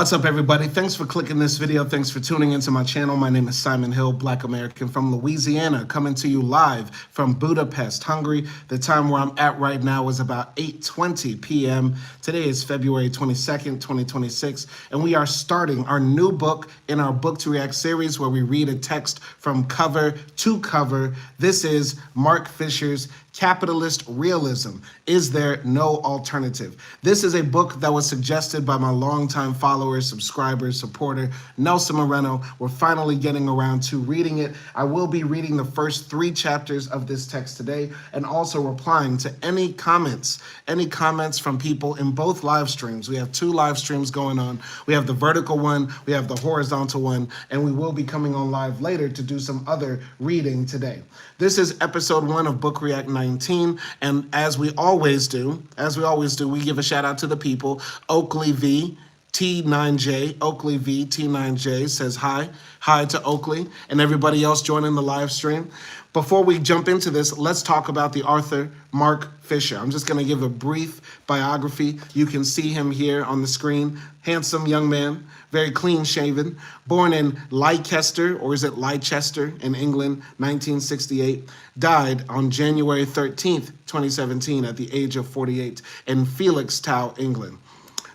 What's up, everybody? Thanks for clicking this video. Thanks for tuning into my channel. My name is Simon Hill, Black American from Louisiana, coming to you live from Budapest, Hungary. The time where I'm at right now is about 8:20 p.m. Today is February 22nd, 2026, and we are starting our new book in our Book to React series where we read a text from cover to cover. This is Mark Fisher's Capitalist Realism. Is There No Alternative? This is a book that was suggested by my longtime followers, subscribers, supporter, Nelson Moreno. We're finally getting around to reading it. I will be reading the first 3 chapters of this text today and also replying to any comments from people in both live streams. We have 2 live streams going on. We have the vertical one, we have the horizontal one, and we will be coming on live later to do some other reading today. This is episode 1 of Book React 19, and as we always do, we give a shout out to the people. Oakley V T9J, Oakley V T9J says hi to Oakley and everybody else joining the live stream. Before we jump into this, let's talk about the author, Mark Fisher. I'm just going to give a brief biography. You can see him here on the screen. Handsome young man, very clean shaven, born in Leicester, or is it Leicester in England, 1968. Died on January 13th, 2017 at the age of 48 in Felixstowe, England.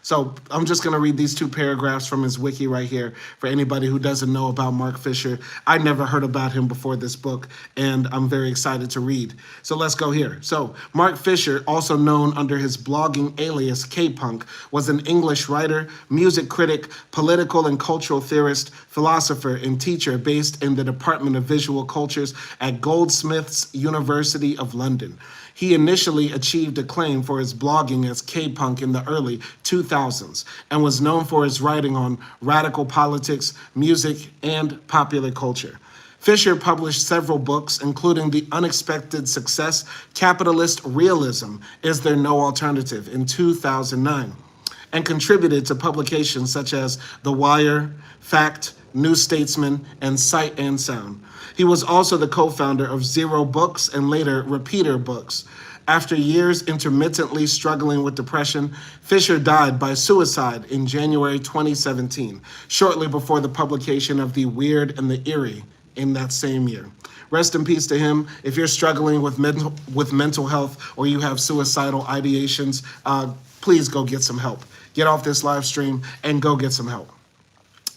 So I'm just going to read these 2 paragraphs from his wiki right here for anybody who doesn't know about Mark Fisher. I never heard about him before this book, and I'm very excited to read. So let's go here. So Mark Fisher, also known under his blogging alias K-Punk, was an English writer, music critic, political and cultural theorist, philosopher, and teacher based in the Department of Visual Cultures at Goldsmiths University of London. He initially achieved acclaim for his blogging as K-Punk in the early 2000s and was known for his writing on radical politics, music, and popular culture. Fisher published several books, including the unexpected success Capitalist Realism, Is There No Alternative, in 2009, and contributed to publications such as The Wire, Fact, New Statesman, and Sight and Sound. He was also the co-founder of Zero Books and later Repeater Books. After years intermittently struggling with depression, Fisher died by suicide in January 2017, shortly before the publication of The Weird and the Eerie in that same year. Rest in peace to him. If you're struggling with mental health or you have suicidal ideations, please go get some help. Get off this live stream and go get some help.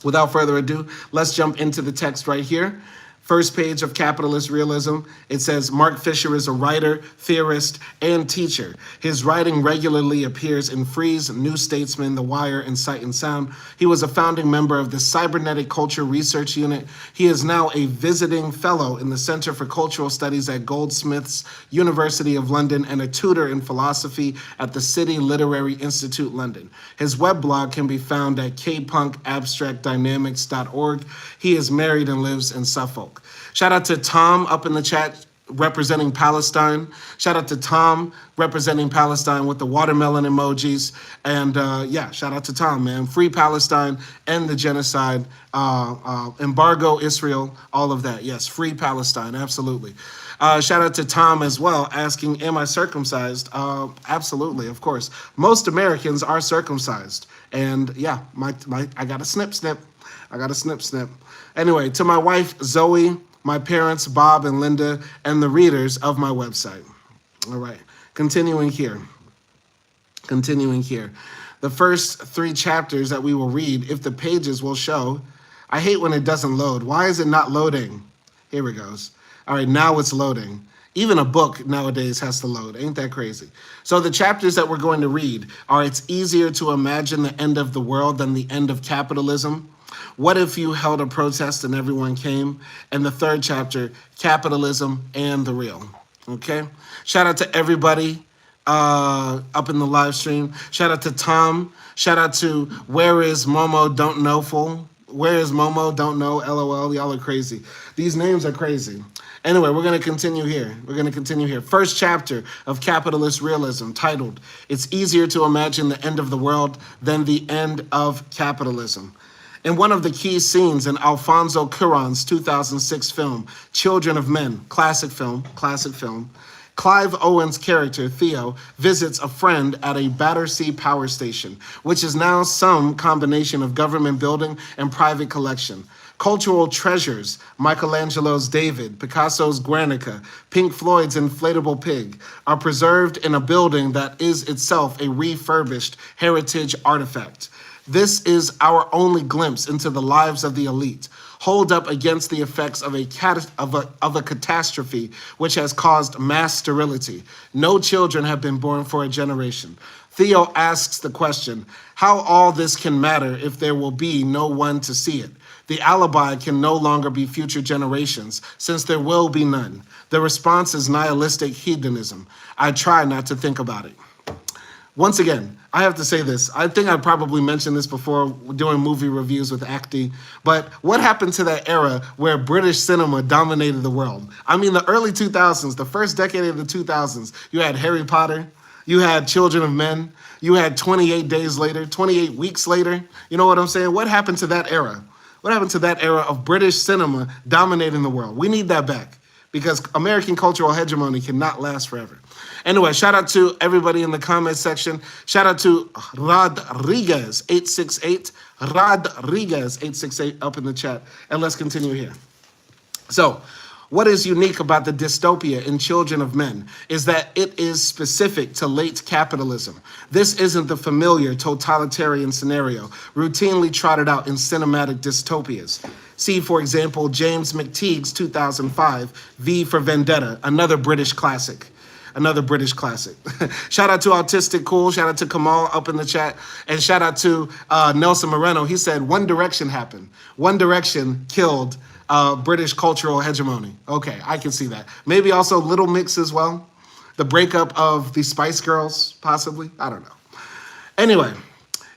Without further ado, let's jump into the text right here. First page of Capitalist Realism, it says, Mark Fisher is a writer, theorist, and teacher. His writing regularly appears in Freeze, New Statesman, The Wire, and Sight and Sound. He was a founding member of the Cybernetic Culture Research Unit. He is now a visiting fellow in the Center for Cultural Studies at Goldsmiths University of London and a tutor in philosophy at the City Literary Institute, London. His weblog can be found at kpunkabstractdynamics.org. He is married and lives in Suffolk. Shout out to Tom up in the chat representing Palestine. Shout out to Tom representing Palestine with the watermelon emojis. And yeah, shout out to Tom, man. Free Palestine, end the genocide, embargo Israel, all of that. Yes, free Palestine, absolutely. Shout out to Tom as well, asking, am I circumcised? Absolutely, of course. Most Americans are circumcised. And yeah, I got a snip. I got a snip. Anyway, to my wife, Zoe, my parents, Bob and Linda, and the readers of my website. All right, continuing here. The first 3 chapters that we will read, if the pages will show. I hate when it doesn't load. Why is it not loading? Here it goes. All right, now it's loading. Even a book nowadays has to load. Ain't that crazy? So the chapters that we're going to read are, it's easier to imagine the end of the world than the end of capitalism. What if you held a protest and everyone came? And the 3rd chapter, Capitalism and the Real. Okay? Shout out to everybody up in the live stream. Shout out to Tom. Shout out to Where Is Momo Don't Know Fool. Where is Momo Don't Know LOL. Y'all are crazy. These names are crazy. Anyway, we're going to continue here. First chapter of Capitalist Realism, titled, It's Easier to Imagine the End of the World Than the End of Capitalism. In one of the key scenes in Alfonso Cuarón's 2006 film, Children of Men, classic film, Clive Owen's character, Theo, visits a friend at a Battersea power station, which is now some combination of government building and private collection. Cultural treasures, Michelangelo's David, Picasso's Guernica, Pink Floyd's Inflatable Pig, are preserved in a building that is itself a refurbished heritage artifact. This is our only glimpse into the lives of the elite, holed up against the effects of a catastrophe which has caused mass sterility. No children have been born for a generation. Theo asks the question, how all this can matter if there will be no one to see it? The alibi can no longer be future generations, since there will be none. The response is nihilistic hedonism. I try not to think about it. Once again, I have to say this. I think I probably mentioned this before doing movie reviews with Acti, but what happened to that era where British cinema dominated the world? I mean, the early 2000s, the first decade of the 2000s, you had Harry Potter, you had Children of Men, you had 28 Days Later, 28 Weeks Later. You know what I'm saying? What happened to that era? What happened to that era of British cinema dominating the world? We need that back because American cultural hegemony cannot last forever. Anyway, shout out to everybody in the comment section. Shout out to Rodriguez868. Rodriguez868 up in the chat. And let's continue here. So, what is unique about the dystopia in Children of Men is that it is specific to late capitalism. This isn't the familiar totalitarian scenario routinely trotted out in cinematic dystopias. See, for example, James McTeague's 2005 V for Vendetta, another British classic. Another British classic. Shout out to Autistic Cool. Shout out to Kamal up in the chat. And shout out to Nelson Moreno. He said One Direction happened. One Direction killed British cultural hegemony. Okay, I can see that. Maybe also Little Mix as well. The breakup of the Spice Girls, possibly. I don't know. Anyway,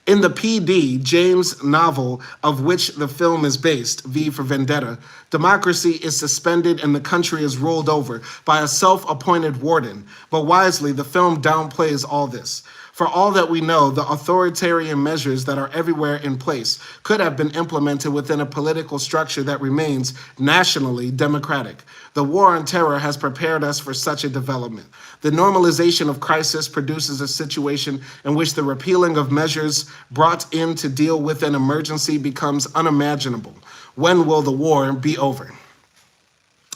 in the PD, James novel of which the film is based, V for Vendetta, democracy is suspended and the country is ruled over by a self-appointed warden. But wisely, the film downplays all this. For all that we know, the authoritarian measures that are everywhere in place could have been implemented within a political structure that remains nationally democratic. The war on terror has prepared us for such a development. The normalization of crisis produces a situation in which the repealing of measures brought in to deal with an emergency becomes unimaginable. When will the war be over?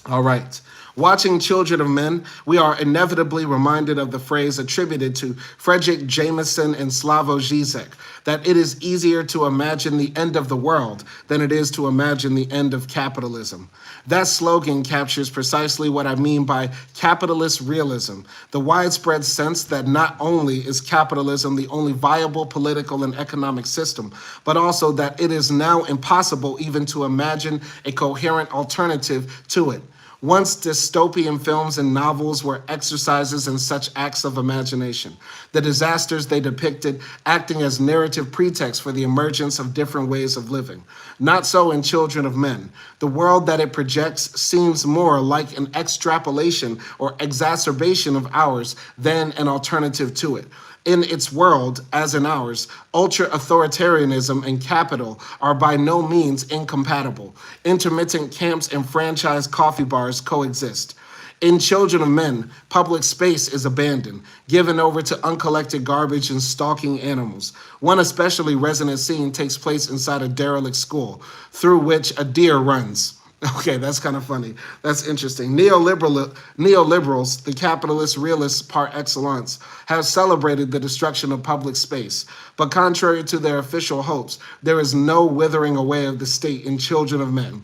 All right. Watching Children of Men, we are inevitably reminded of the phrase attributed to Frederick Jameson and Slavoj Žižek, that it is easier to imagine the end of the world than it is to imagine the end of capitalism. That slogan captures precisely what I mean by capitalist realism, the widespread sense that not only is capitalism the only viable political and economic system, but also that it is now impossible even to imagine a coherent alternative to it. Once dystopian films and novels were exercises in such acts of imagination, the disasters they depicted acting as narrative pretext for the emergence of different ways of living. Not so in Children of Men. The world that it projects seems more like an extrapolation or exacerbation of ours than an alternative to it. In its world, as in ours, ultra-authoritarianism and capital are by no means incompatible. Intermittent camps and franchise coffee bars coexist. In Children of Men, public space is abandoned, given over to uncollected garbage and stalking animals. One especially resonant scene takes place inside a derelict school, through which a deer runs. Okay, that's kind of funny. That's interesting. Neoliberals, the capitalist realists par excellence, have celebrated the destruction of public space. But contrary to their official hopes, there is no withering away of the state in Children of Men.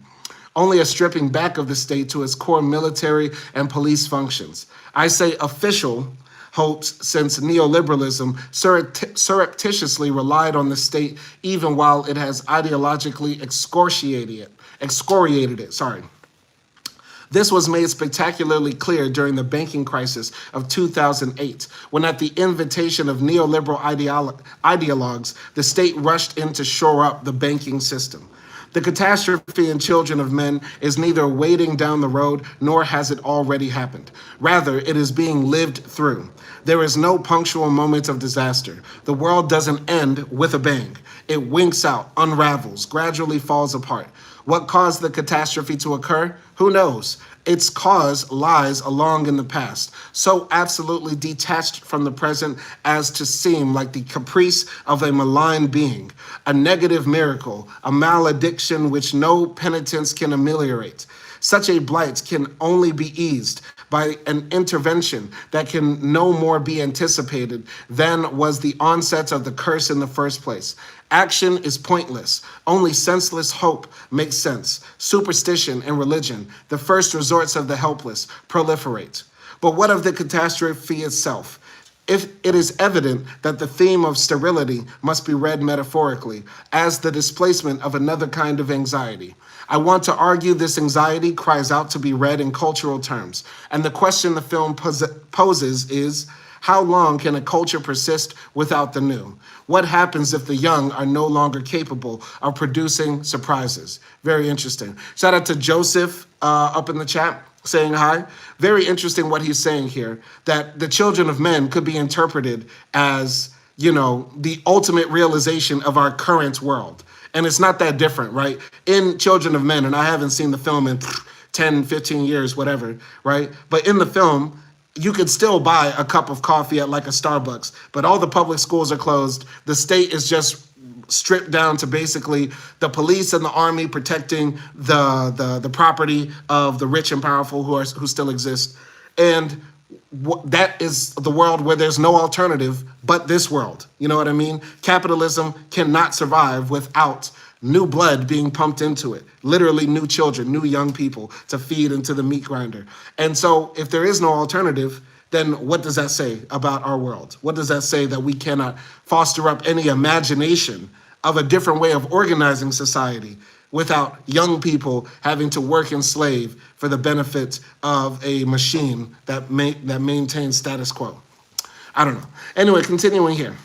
Only a stripping back of the state to its core military and police functions. I say official hopes since neoliberalism surreptitiously relied on the state even while it has ideologically excoriated it. This was made spectacularly clear during the banking crisis of 2008, when at the invitation of neoliberal ideologues, the state rushed in to shore up the banking system. The catastrophe in Children of Men is neither waiting down the road, nor has it already happened. Rather, it is being lived through. There is no punctual moment of disaster. The world doesn't end with a bang. It winks out, unravels, gradually falls apart. What caused the catastrophe to occur? Who knows? Its cause lies along in the past, so absolutely detached from the present as to seem like the caprice of a malign being, a negative miracle, a malediction which no penitence can ameliorate. Such a blight can only be eased by an intervention that can no more be anticipated than was the onset of the curse in the first place. Action is pointless. Only senseless hope makes sense. Superstition and religion, the first resorts of the helpless, proliferate. But what of the catastrophe itself? If it is evident that the theme of sterility must be read metaphorically as the displacement of another kind of anxiety, I want to argue this anxiety cries out to be read in cultural terms. And the question the film poses is, how long can a culture persist without the new? What happens if the young are no longer capable of producing surprises? Very interesting. Shout out to Joseph up in the chat saying hi. Very interesting what he's saying here, that the children of men could be interpreted as, the ultimate realization of our current world. And it's not that different, right? In Children of Men, and I haven't seen the film in 10, 15 years, whatever, right? But in the film, you could still buy a cup of coffee at like a Starbucks, but all the public schools are closed. The state is just stripped down to basically the police and the army protecting the property of the rich and powerful who still exist. And that is the world where there's no alternative but this world. You know what I mean? Capitalism cannot survive without new blood being pumped into it. Literally new children, new young people to feed into the meat grinder. And so if there is no alternative, then what does that say about our world? What does that say that we cannot foster up any imagination of a different way of organizing society without young people having to work and slave for the benefit of a machine that maintains status quo? I don't know. Anyway, continuing here.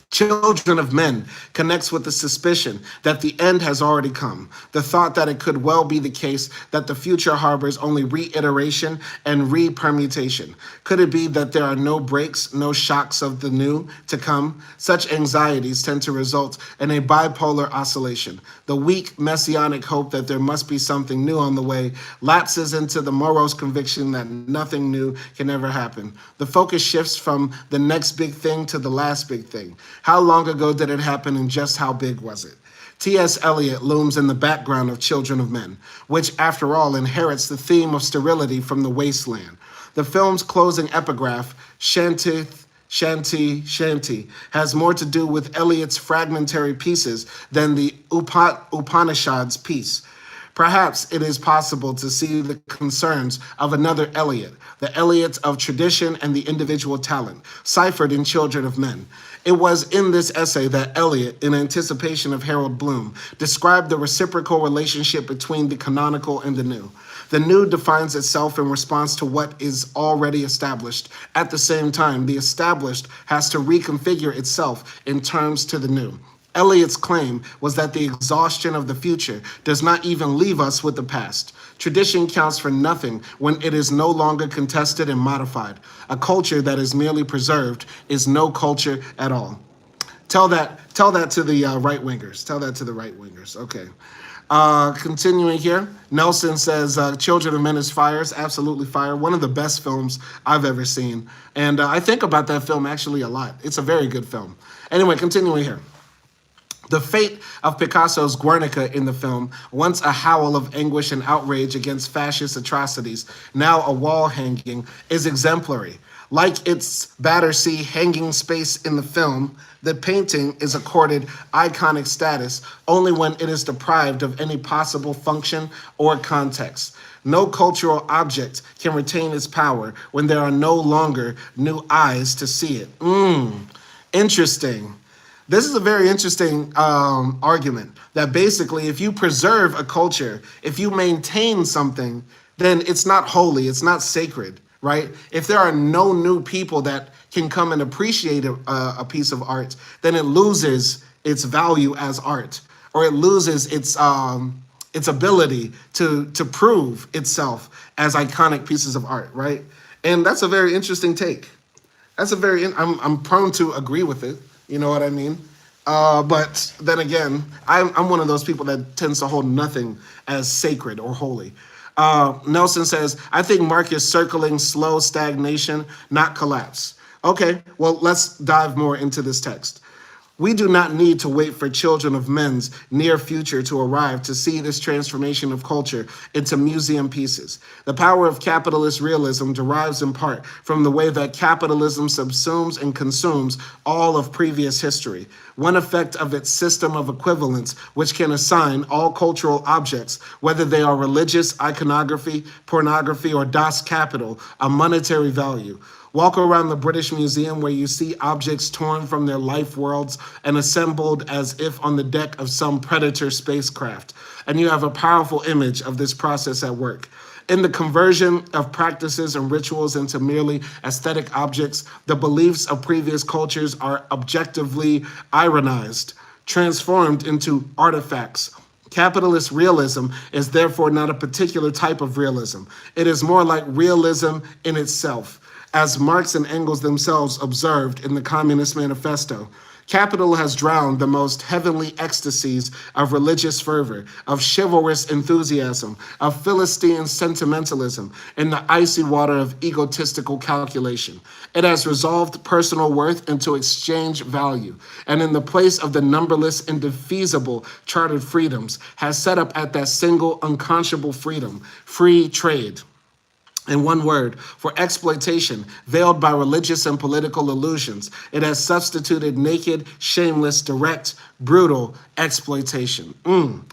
Children of Men connects with the suspicion that the end has already come, the thought that it could well be the case that the future harbors only reiteration and re-permutation. Could it be that there are no breaks, no shocks of the new to come? Such anxieties tend to result in a bipolar oscillation. The weak messianic hope that there must be something new on the way lapses into the morose conviction that nothing new can ever happen. The focus shifts from the next big thing to the last big thing. How long ago did it happen and just how big was it? T.S. Eliot looms in the background of Children of Men, which after all inherits the theme of sterility from the wasteland. The film's closing epigraph, Shantith, Shanti, Shanti, has more to do with Eliot's fragmentary pieces than the Upanishads piece. Perhaps it is possible to see the concerns of another Eliot, the Eliot of tradition and the individual talent, ciphered in Children of Men. It was in this essay that Eliot, in anticipation of Harold Bloom, described the reciprocal relationship between the canonical and the new. The new defines itself in response to what is already established. At the same time, the established has to reconfigure itself in terms to the new. Eliot's claim was that the exhaustion of the future does not even leave us with the past. Tradition counts for nothing when it is no longer contested and modified. A culture that is merely preserved is no culture at all. Tell that to the right-wingers. Tell that to the right-wingers. Okay. Continuing here, Nelson says, Children of Men is fire. It's absolutely fire. One of the best films I've ever seen. And I think about that film actually a lot. It's a very good film. Anyway, continuing here. The fate of Picasso's Guernica in the film, once a howl of anguish and outrage against fascist atrocities, now a wall hanging, is exemplary. Like its Battersea hanging space in the film, the painting is accorded iconic status only when it is deprived of any possible function or context. No cultural object can retain its power when there are no longer new eyes to see it. Interesting. This is a very interesting argument that basically if you preserve a culture, if you maintain something, then it's not holy, it's not sacred, right? If there are no new people that can come and appreciate a piece of art, then it loses its value as art, or it loses its ability to prove itself as iconic pieces of art, right? And that's a very interesting take. I'm prone to agree with it. You know what I mean? But then again, I'm one of those people that tends to hold nothing as sacred or holy. Nelson says, I think Mark is circling slow stagnation, not collapse. Okay, well, let's dive more into this text. We do not need to wait for children of men's near future to arrive to see this transformation of culture into museum pieces. The power of capitalist realism derives in part from the way that capitalism subsumes and consumes all of previous history. One effect of its system of equivalence, which can assign all cultural objects, whether they are religious, iconography, pornography, or Das Kapital, a monetary value. Walk around the British Museum where you see objects torn from their life worlds and assembled as if on the deck of some Predator spacecraft, and you have a powerful image of this process at work. In the conversion of practices and rituals into merely aesthetic objects, the beliefs of previous cultures are objectively ironized, transformed into artifacts. Capitalist realism is therefore not a particular type of realism. It is more like realism in itself. As Marx and Engels themselves observed in the Communist Manifesto, capital has drowned the most heavenly ecstasies of religious fervor, of chivalrous enthusiasm, of Philistine sentimentalism, in the icy water of egotistical calculation. It has resolved personal worth into exchange value, and in the place of the numberless indefeasible chartered freedoms, has set up at that single unconscionable freedom, free trade. In one word, for exploitation, veiled by religious and political illusions, it has substituted naked, shameless, direct, brutal exploitation.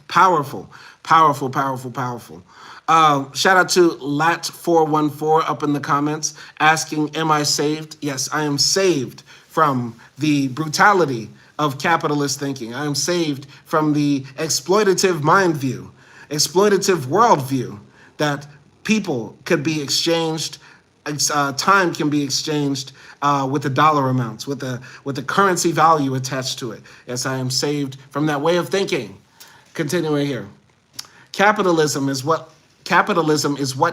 Powerful, powerful, powerful, powerful. Shout out to Lat414 up in the comments asking, am I saved? Yes, I am saved from the brutality of capitalist thinking. I am saved from the exploitative mind view, exploitative worldview that people could be exchanged, time can be exchanged with the dollar amounts, with the currency value attached to it. Yes, I am saved from that way of thinking. Continuing here. Capitalism is what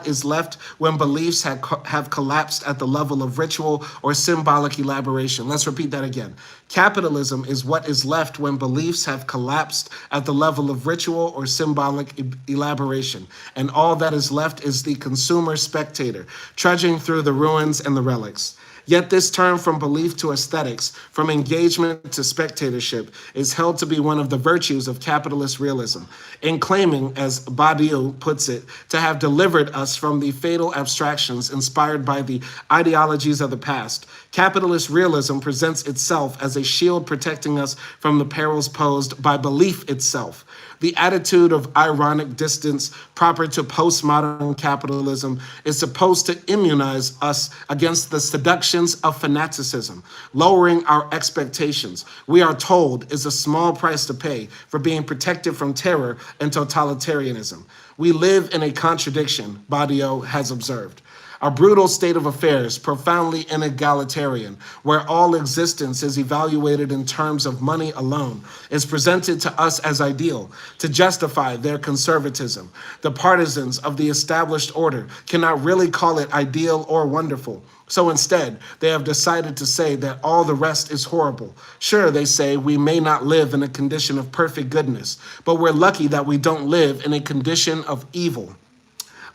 is left when beliefs have collapsed at the level of ritual or symbolic elaboration. Let's repeat that again. Capitalism is what is left when beliefs have collapsed at the level of ritual or symbolic elaboration. And all that is left is the consumer spectator, trudging through the ruins and the relics. Yet this turn from belief to aesthetics, from engagement to spectatorship, is held to be one of the virtues of capitalist realism, in claiming, as Badiou puts it, to have delivered us from the fatal abstractions inspired by the ideologies of the past. Capitalist realism presents itself as a shield protecting us from the perils posed by belief itself. The attitude of ironic distance proper to postmodern capitalism is supposed to immunize us against the seductions of fanaticism, lowering our expectations. We are told is a small price to pay for being protected from terror and totalitarianism. We live in a contradiction, Badiou has observed. A brutal state of affairs, profoundly inegalitarian, where all existence is evaluated in terms of money alone, is presented to us as ideal to justify their conservatism. The partisans of the established order cannot really call it ideal or wonderful. So instead, they have decided to say that all the rest is horrible. Sure, they say, we may not live in a condition of perfect goodness, but we're lucky that we don't live in a condition of evil.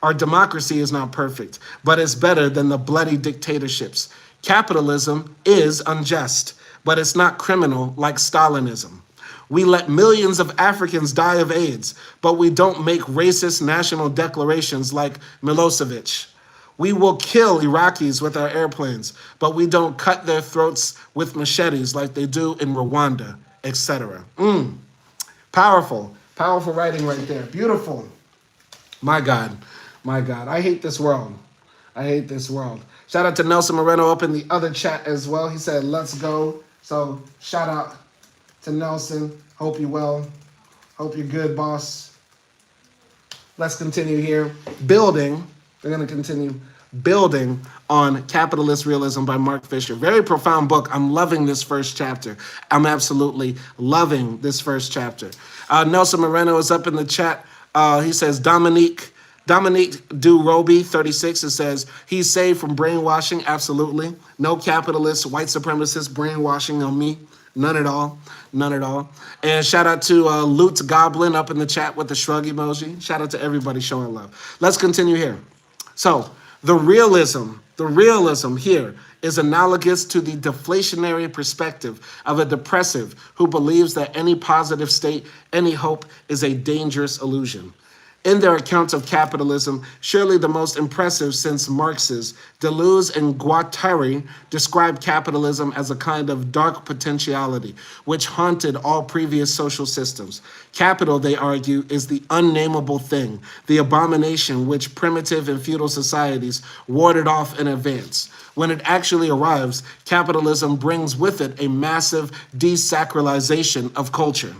Our democracy is not perfect, but it's better than the bloody dictatorships. Capitalism is unjust, but it's not criminal like Stalinism. We let millions of Africans die of AIDS, but we don't make racist national declarations like Milosevic. We will kill Iraqis with our airplanes, but we don't cut their throats with machetes like they do in Rwanda, etc. Powerful, powerful writing right there. Beautiful. My God. My God, I hate this world. I hate this world. Shout out to Nelson Moreno up in the other chat as well. He said, let's go. So shout out to Nelson. Hope you're well. Hope you're good, boss. Let's continue here. Building. We're going to continue building on Capitalist Realism by Mark Fischer. Very profound book. I'm loving this first chapter. I'm absolutely loving this first chapter. Nelson Moreno is up in the chat. He says, Dominique Durobi, 36, it says, he's saved from brainwashing. Absolutely. No capitalist, white supremacist brainwashing on me. None at all. None at all. And shout out to Loot Goblin up in the chat with the shrug emoji. Shout out to everybody showing love. Let's continue here. So the realism here is analogous to the deflationary perspective of a depressive who believes that any positive state, any hope is a dangerous illusion. In their accounts of capitalism, surely the most impressive since Marx's, Deleuze and Guattari described capitalism as a kind of dark potentiality which haunted all previous social systems. Capital, they argue, is the unnameable thing, the abomination which primitive and feudal societies warded off in advance. When it actually arrives, capitalism brings with it a massive desacralization of culture.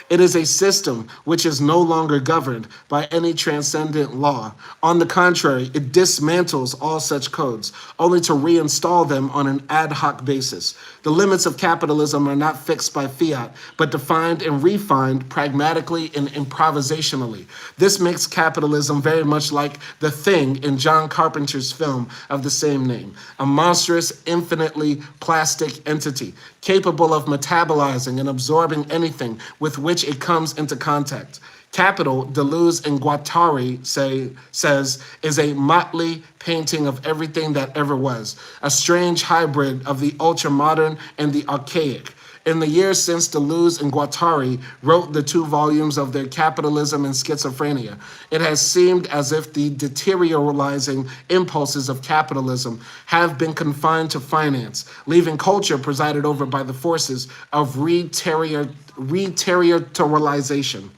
It is a system which is no longer governed by any transcendent law. On the contrary, it dismantles all such codes, only to reinstall them on an ad hoc basis. The limits of capitalism are not fixed by fiat, but defined and refined pragmatically and improvisationally. This makes capitalism very much like The Thing in John Carpenter's film of the same name, a monstrous, infinitely plastic entity, capable of metabolizing and absorbing anything with which it comes into contact. Capital, Deleuze and Guattari says, is a motley painting of everything that ever was, a strange hybrid of the ultra-modern and the archaic. In the years since Deleuze and Guattari wrote the 2 volumes of their Capitalism and Schizophrenia, it has seemed as if the deteriorizing impulses of capitalism have been confined to finance, leaving culture presided over by the forces of reterritorialization.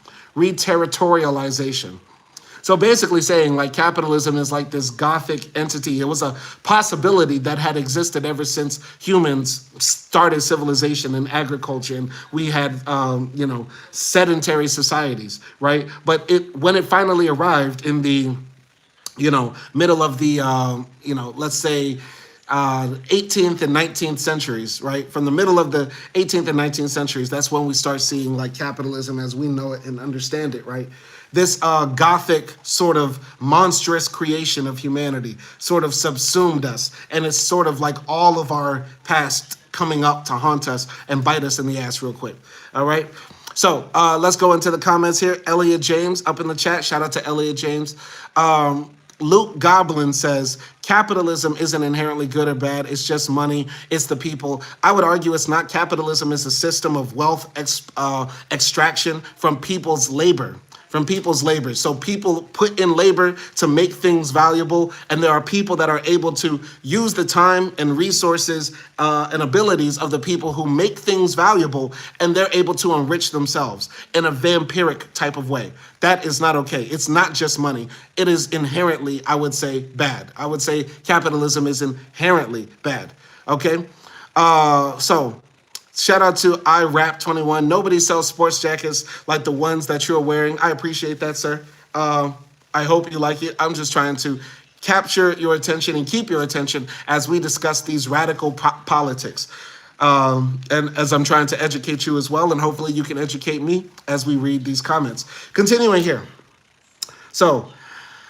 So basically saying like capitalism is like this gothic entity. It was a possibility that had existed ever since humans started civilization and agriculture, and we had, sedentary societies, right? But when it finally arrived in the, middle of the, let's say, 18th and 19th centuries, right? From the middle of the 18th and 19th centuries, that's when we start seeing like capitalism as we know it and understand it, right? This gothic sort of monstrous creation of humanity sort of subsumed us. And it's sort of like all of our past coming up to haunt us and bite us in the ass real quick. All right. So let's go into the comments here. Elliot James up in the chat. Shout out to Elliot James. Luke Goblin says, capitalism isn't inherently good or bad. It's just money. It's the people. I would argue it's not. Capitalism is a system of wealth extraction from people's labor. So people put in labor to make things valuable, and there are people that are able to use the time and resources and abilities of the people who make things valuable, and they're able to enrich themselves in a vampiric type of way. That is not okay. It's not just money. It is inherently, I would say, bad. I would say capitalism is inherently bad. Okay? So shout out to iRap21. Nobody sells sports jackets like the ones that you're wearing. I appreciate that, sir. I hope you like it. I'm just trying to capture your attention and keep your attention as we discuss these radical politics. And as I'm trying to educate you as well, and hopefully you can educate me as we read these comments. Continuing here. So,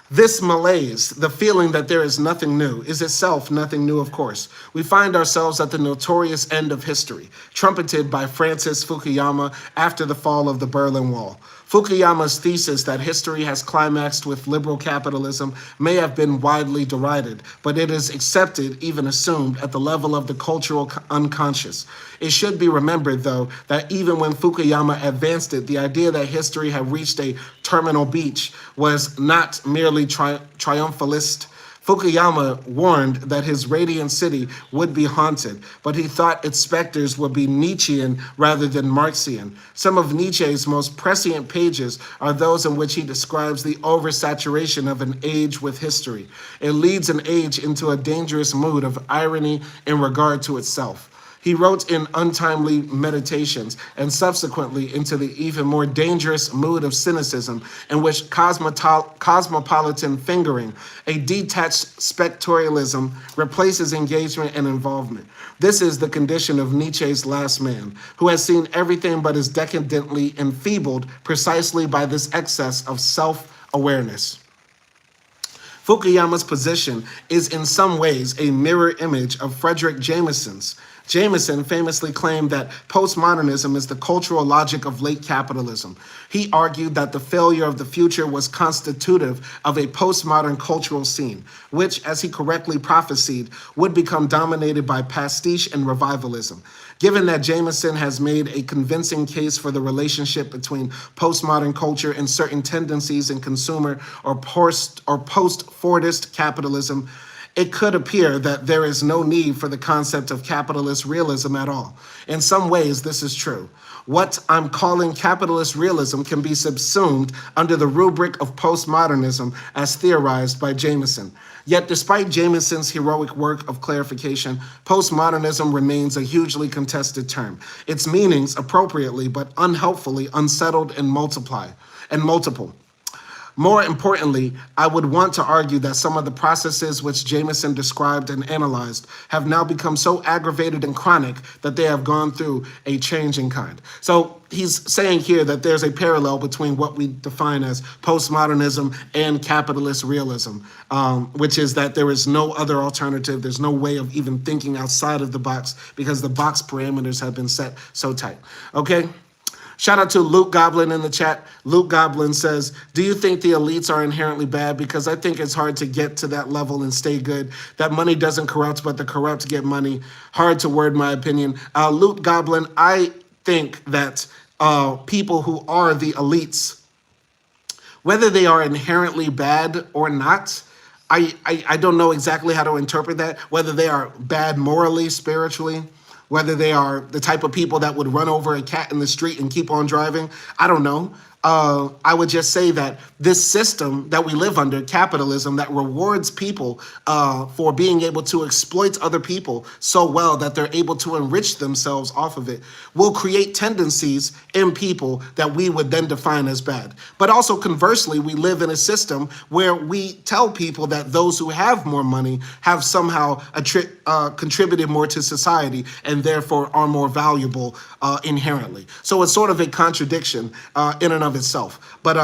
this malaise, the feeling that there is nothing new, is itself nothing new, of course. We find ourselves at the notorious end of history, trumpeted by Francis Fukuyama after the fall of the Berlin Wall. Fukuyama's thesis that history has climaxed with liberal capitalism may have been widely derided, but it is accepted, even assumed, at the level of the cultural unconscious. It should be remembered, though, that even when Fukuyama advanced it, the idea that history had reached a terminal beach was not merely triumphalist. Fukuyama warned that his radiant city would be haunted, but he thought its specters would be Nietzschean rather than Marxian. Some of Nietzsche's most prescient pages are those in which he describes the oversaturation of an age with history. It leads an age into a dangerous mood of irony in regard to itself. He wrote in Untimely Meditations and subsequently into the even more dangerous mood of cynicism in which cosmopolitan fingering, a detached spectorialism, replaces engagement and involvement. This is the condition of Nietzsche's last man, who has seen everything but is decadently enfeebled precisely by this excess of self-awareness. Fukuyama's position is in some ways a mirror image of Frederick Jameson's. Jameson famously claimed that postmodernism is the cultural logic of late capitalism. He argued that the failure of the future was constitutive of a postmodern cultural scene, which, as he correctly prophesied, would become dominated by pastiche and revivalism. Given that Jameson has made a convincing case for the relationship between postmodern culture and certain tendencies in consumer or post-Fordist capitalism, it could appear that there is no need for the concept of capitalist realism at all. In some ways, this is true. What I'm calling capitalist realism can be subsumed under the rubric of postmodernism as theorized by Jameson. Yet, despite Jameson's heroic work of clarification, postmodernism remains a hugely contested term. Its meanings, appropriately but unhelpfully, unsettled and multiple. More importantly, I would want to argue that some of the processes which Jameson described and analyzed have now become so aggravated and chronic that they have gone through a change in kind. So he's saying here that there's a parallel between what we define as postmodernism and capitalist realism, which is that there is no other alternative. There's no way of even thinking outside of the box because the box parameters have been set so tight. Okay? Shout out to Luke Goblin in the chat. Luke Goblin says, do you think the elites are inherently bad? Because I think it's hard to get to that level and stay good. That money doesn't corrupt, but the corrupt get money. Hard to word my opinion. Luke Goblin, I think that people who are the elites, whether they are inherently bad or not, I don't know exactly how to interpret that, whether they are bad morally, spiritually, whether they are the type of people that would run over a cat in the street and keep on driving. I don't know. I would just say that this system that we live under, capitalism, that rewards people for being able to exploit other people so well that they're able to enrich themselves off of it, will create tendencies in people that we would then define as bad. But also conversely, we live in a system where we tell people that those who have more money have somehow contributed more to society and therefore are more valuable inherently. So it's sort of a contradiction in and of itself. But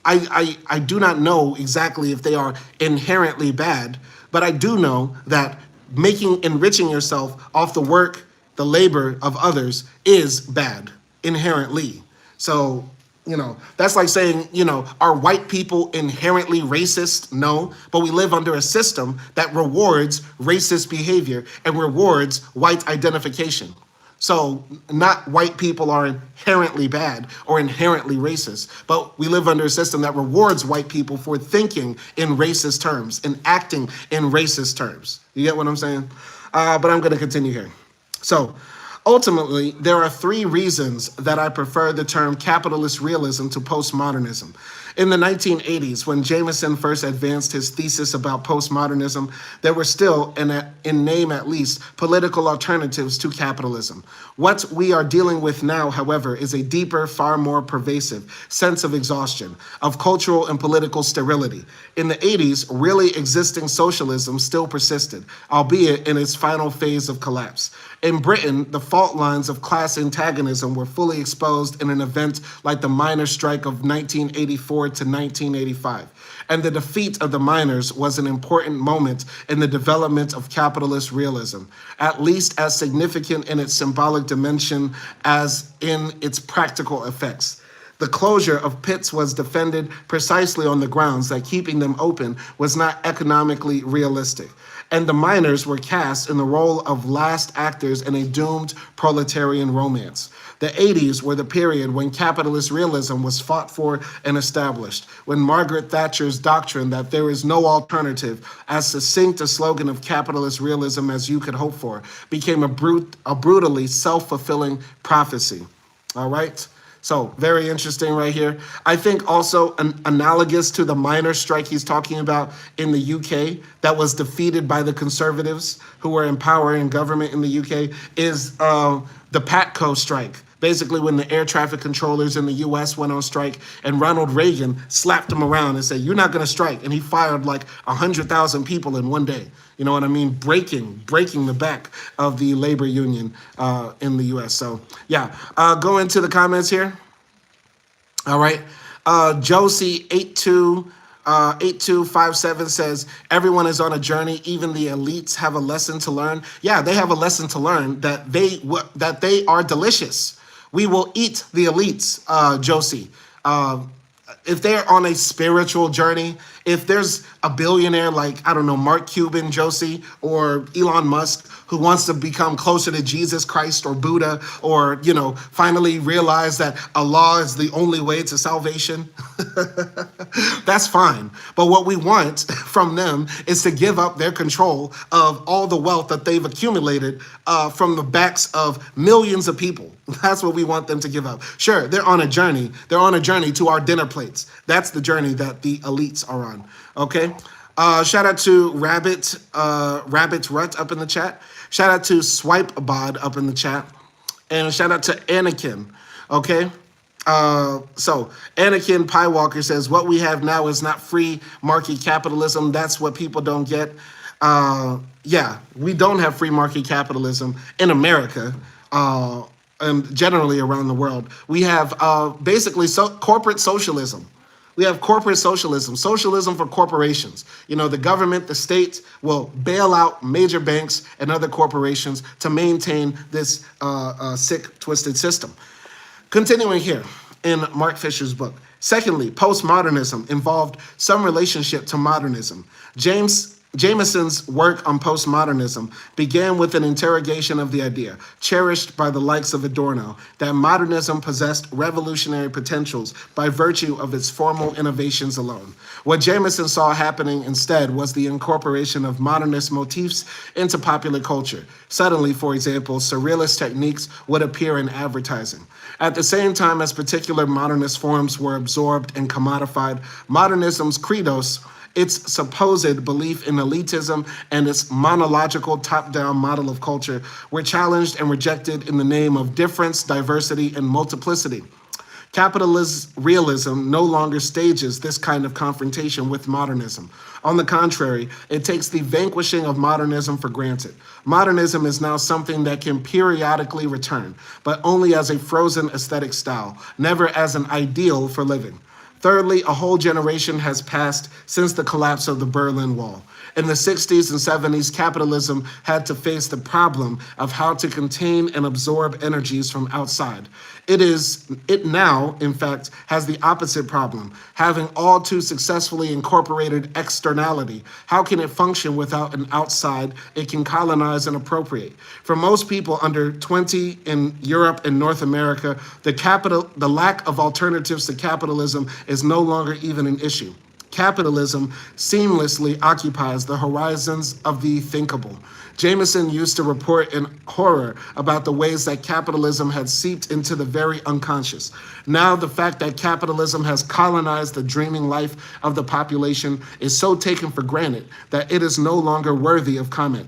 I do not know exactly if they are inherently bad, but I do know that enriching yourself off the work, the labor of others is bad inherently. So, that's like saying, are white people inherently racist? No, but we live under a system that rewards racist behavior and rewards white identification. So not white people are inherently bad or inherently racist, but we live under a system that rewards white people for thinking in racist terms and acting in racist terms. You get what I'm saying? But I'm going to continue here. So ultimately, there are three reasons that I prefer the term capitalist realism to postmodernism. In the 1980s, when Jameson first advanced his thesis about postmodernism, there were still, in name at least, political alternatives to capitalism. What we are dealing with now, however, is a deeper, far more pervasive sense of exhaustion, of cultural and political sterility. In the 80s, really existing socialism still persisted, albeit in its final phase of collapse. In Britain, the fault lines of class antagonism were fully exposed in an event like the miners' strike of 1984 to 1985. And the defeat of the miners was an important moment in the development of capitalist realism, at least as significant in its symbolic dimension as in its practical effects. The closure of pits was defended precisely on the grounds that keeping them open was not economically realistic, and the miners were cast in the role of last actors in a doomed proletarian romance. The 80s were the period when capitalist realism was fought for and established, when Margaret Thatcher's doctrine that there is no alternative, as succinct a slogan of capitalist realism as you could hope for, became a brutally self-fulfilling prophecy. All right? So very interesting right here. I think also analogous to the miners' strike he's talking about in the UK that was defeated by the Conservatives who were in power in government in the UK is the PATCO strike. Basically, when the air traffic controllers in the U.S. went on strike and Ronald Reagan slapped them around and said, "You're not going to strike." And he fired like 100,000 people in one day. You know what I mean? Breaking the back of the labor union in the U.S. So, yeah, go into the comments here. All right. Josie82 8257 says, everyone is on a journey, even the elites have a lesson to learn. Yeah, they have a lesson to learn that they are delicious. We will eat the elites, Josie. If they're on a spiritual journey, if there's a billionaire like, I don't know, Mark Cuban, Josie, or Elon Musk, who wants to become closer to Jesus Christ or Buddha, or, finally realize that Allah is the only way to salvation, that's fine. But what we want from them is to give up their control of all the wealth that they've accumulated from the backs of millions of people. That's what we want them to give up. Sure, they're on a journey. They're on a journey to our dinner plates. That's the journey that the elites are on. Okay? Shout out to Rabbit Rut up in the chat. Shout out to Swipe Bod up in the chat. And shout out to Anakin. Okay? So Anakin Pie Walker says, what we have now is not free market capitalism. That's what people don't get. Yeah, we don't have free market capitalism in America. And generally around the world. We have basically corporate socialism. We have corporate socialism, socialism for corporations. The government, the state will bail out major banks and other corporations to maintain this sick, twisted system. Continuing here in Mark Fisher's book. Secondly, postmodernism involved some relationship to modernism. Jameson's work on postmodernism began with an interrogation of the idea, cherished by the likes of Adorno, that modernism possessed revolutionary potentials by virtue of its formal innovations alone. What Jameson saw happening instead was the incorporation of modernist motifs into popular culture. Suddenly, for example, surrealist techniques would appear in advertising. At the same time as particular modernist forms were absorbed and commodified, modernism's credos, its supposed belief in elitism and its monological top-down model of culture were challenged and rejected in the name of difference, diversity, and multiplicity. Capitalist realism no longer stages this kind of confrontation with modernism. On the contrary, it takes the vanquishing of modernism for granted. Modernism is now something that can periodically return, but only as a frozen aesthetic style, never as an ideal for living. Thirdly, a whole generation has passed since the collapse of the Berlin Wall. In the 60s and 70s, capitalism had to face the problem of how to contain and absorb energies from outside. It now, in fact, has the opposite problem, having all too successfully incorporated externality. How can it function without an outside it can colonize and appropriate? For most people under 20 in Europe and North America, the lack of alternatives to capitalism is no longer even an issue. Capitalism seamlessly occupies the horizons of the thinkable. Jameson used to report in horror about the ways that capitalism had seeped into the very unconscious. Now the fact that capitalism has colonized the dreaming life of the population is so taken for granted that it is no longer worthy of comment.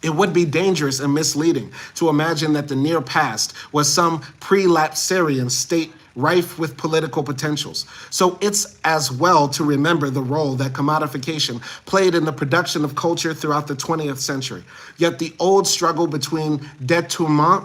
It would be dangerous and misleading to imagine that the near past was some pre-Lapsarian state rife with political potentials. So it's as well to remember the role that commodification played in the production of culture throughout the 20th century. Yet the old struggle between détournement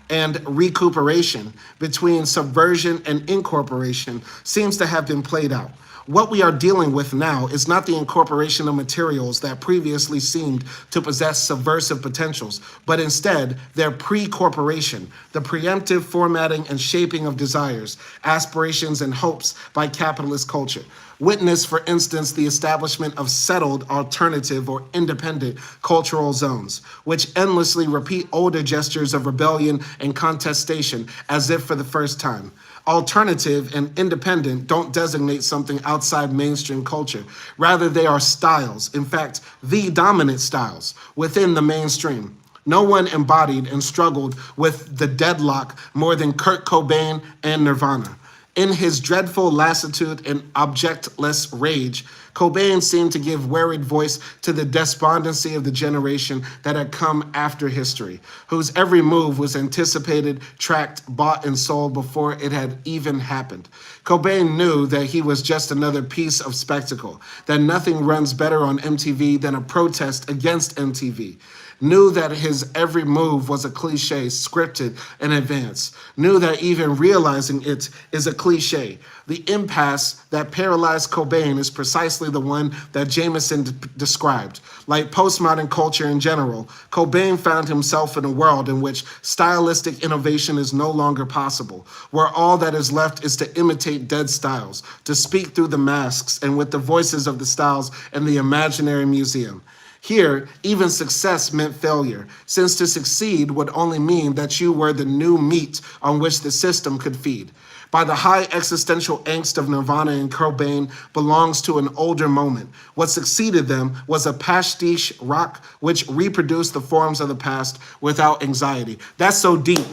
and recuperation, between subversion and incorporation, seems to have been played out. What we are dealing with now is not the incorporation of materials that previously seemed to possess subversive potentials, but instead their pre-corporation, the preemptive formatting and shaping of desires, aspirations, and hopes by capitalist culture. Witness, for instance, the establishment of settled, alternative, or independent cultural zones, which endlessly repeat older gestures of rebellion and contestation as if for the first time. Alternative and independent don't designate something outside mainstream culture. Rather, they are styles, in fact, the dominant styles within the mainstream. No one embodied and struggled with the deadlock more than Kurt Cobain and Nirvana. In his dreadful lassitude and objectless rage, Cobain seemed to give wearied voice to the despondency of the generation that had come after history, whose every move was anticipated, tracked, bought, and sold before it had even happened. Cobain knew that he was just another piece of spectacle, that nothing runs better on MTV than a protest against MTV. Knew that his every move was a cliche scripted in advance, knew that even realizing it is a cliche. The impasse that paralyzed Cobain is precisely the one that Jameson described. Like postmodern culture in general, Cobain found himself in a world in which stylistic innovation is no longer possible, where all that is left is to imitate dead styles, to speak through the masks and with the voices of the styles in the imaginary museum. Here, even success meant failure, since to succeed would only mean that you were the new meat on which the system could feed. By the high existential angst of Nirvana and Cobain belongs to an older moment. What succeeded them was a pastiche rock which reproduced the forms of the past without anxiety. That's so deep.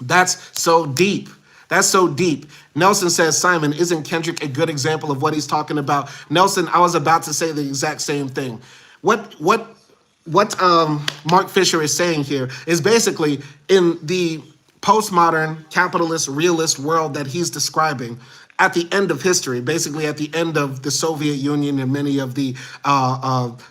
That's so deep. That's so deep. Nelson says, Simon, isn't Kendrick a good example of what he's talking about? Nelson, I was about to say the exact same thing. What Mark Fischer is saying here is basically in the postmodern, capitalist, realist world that he's describing, at the end of history, basically at the end of the Soviet Union and many of the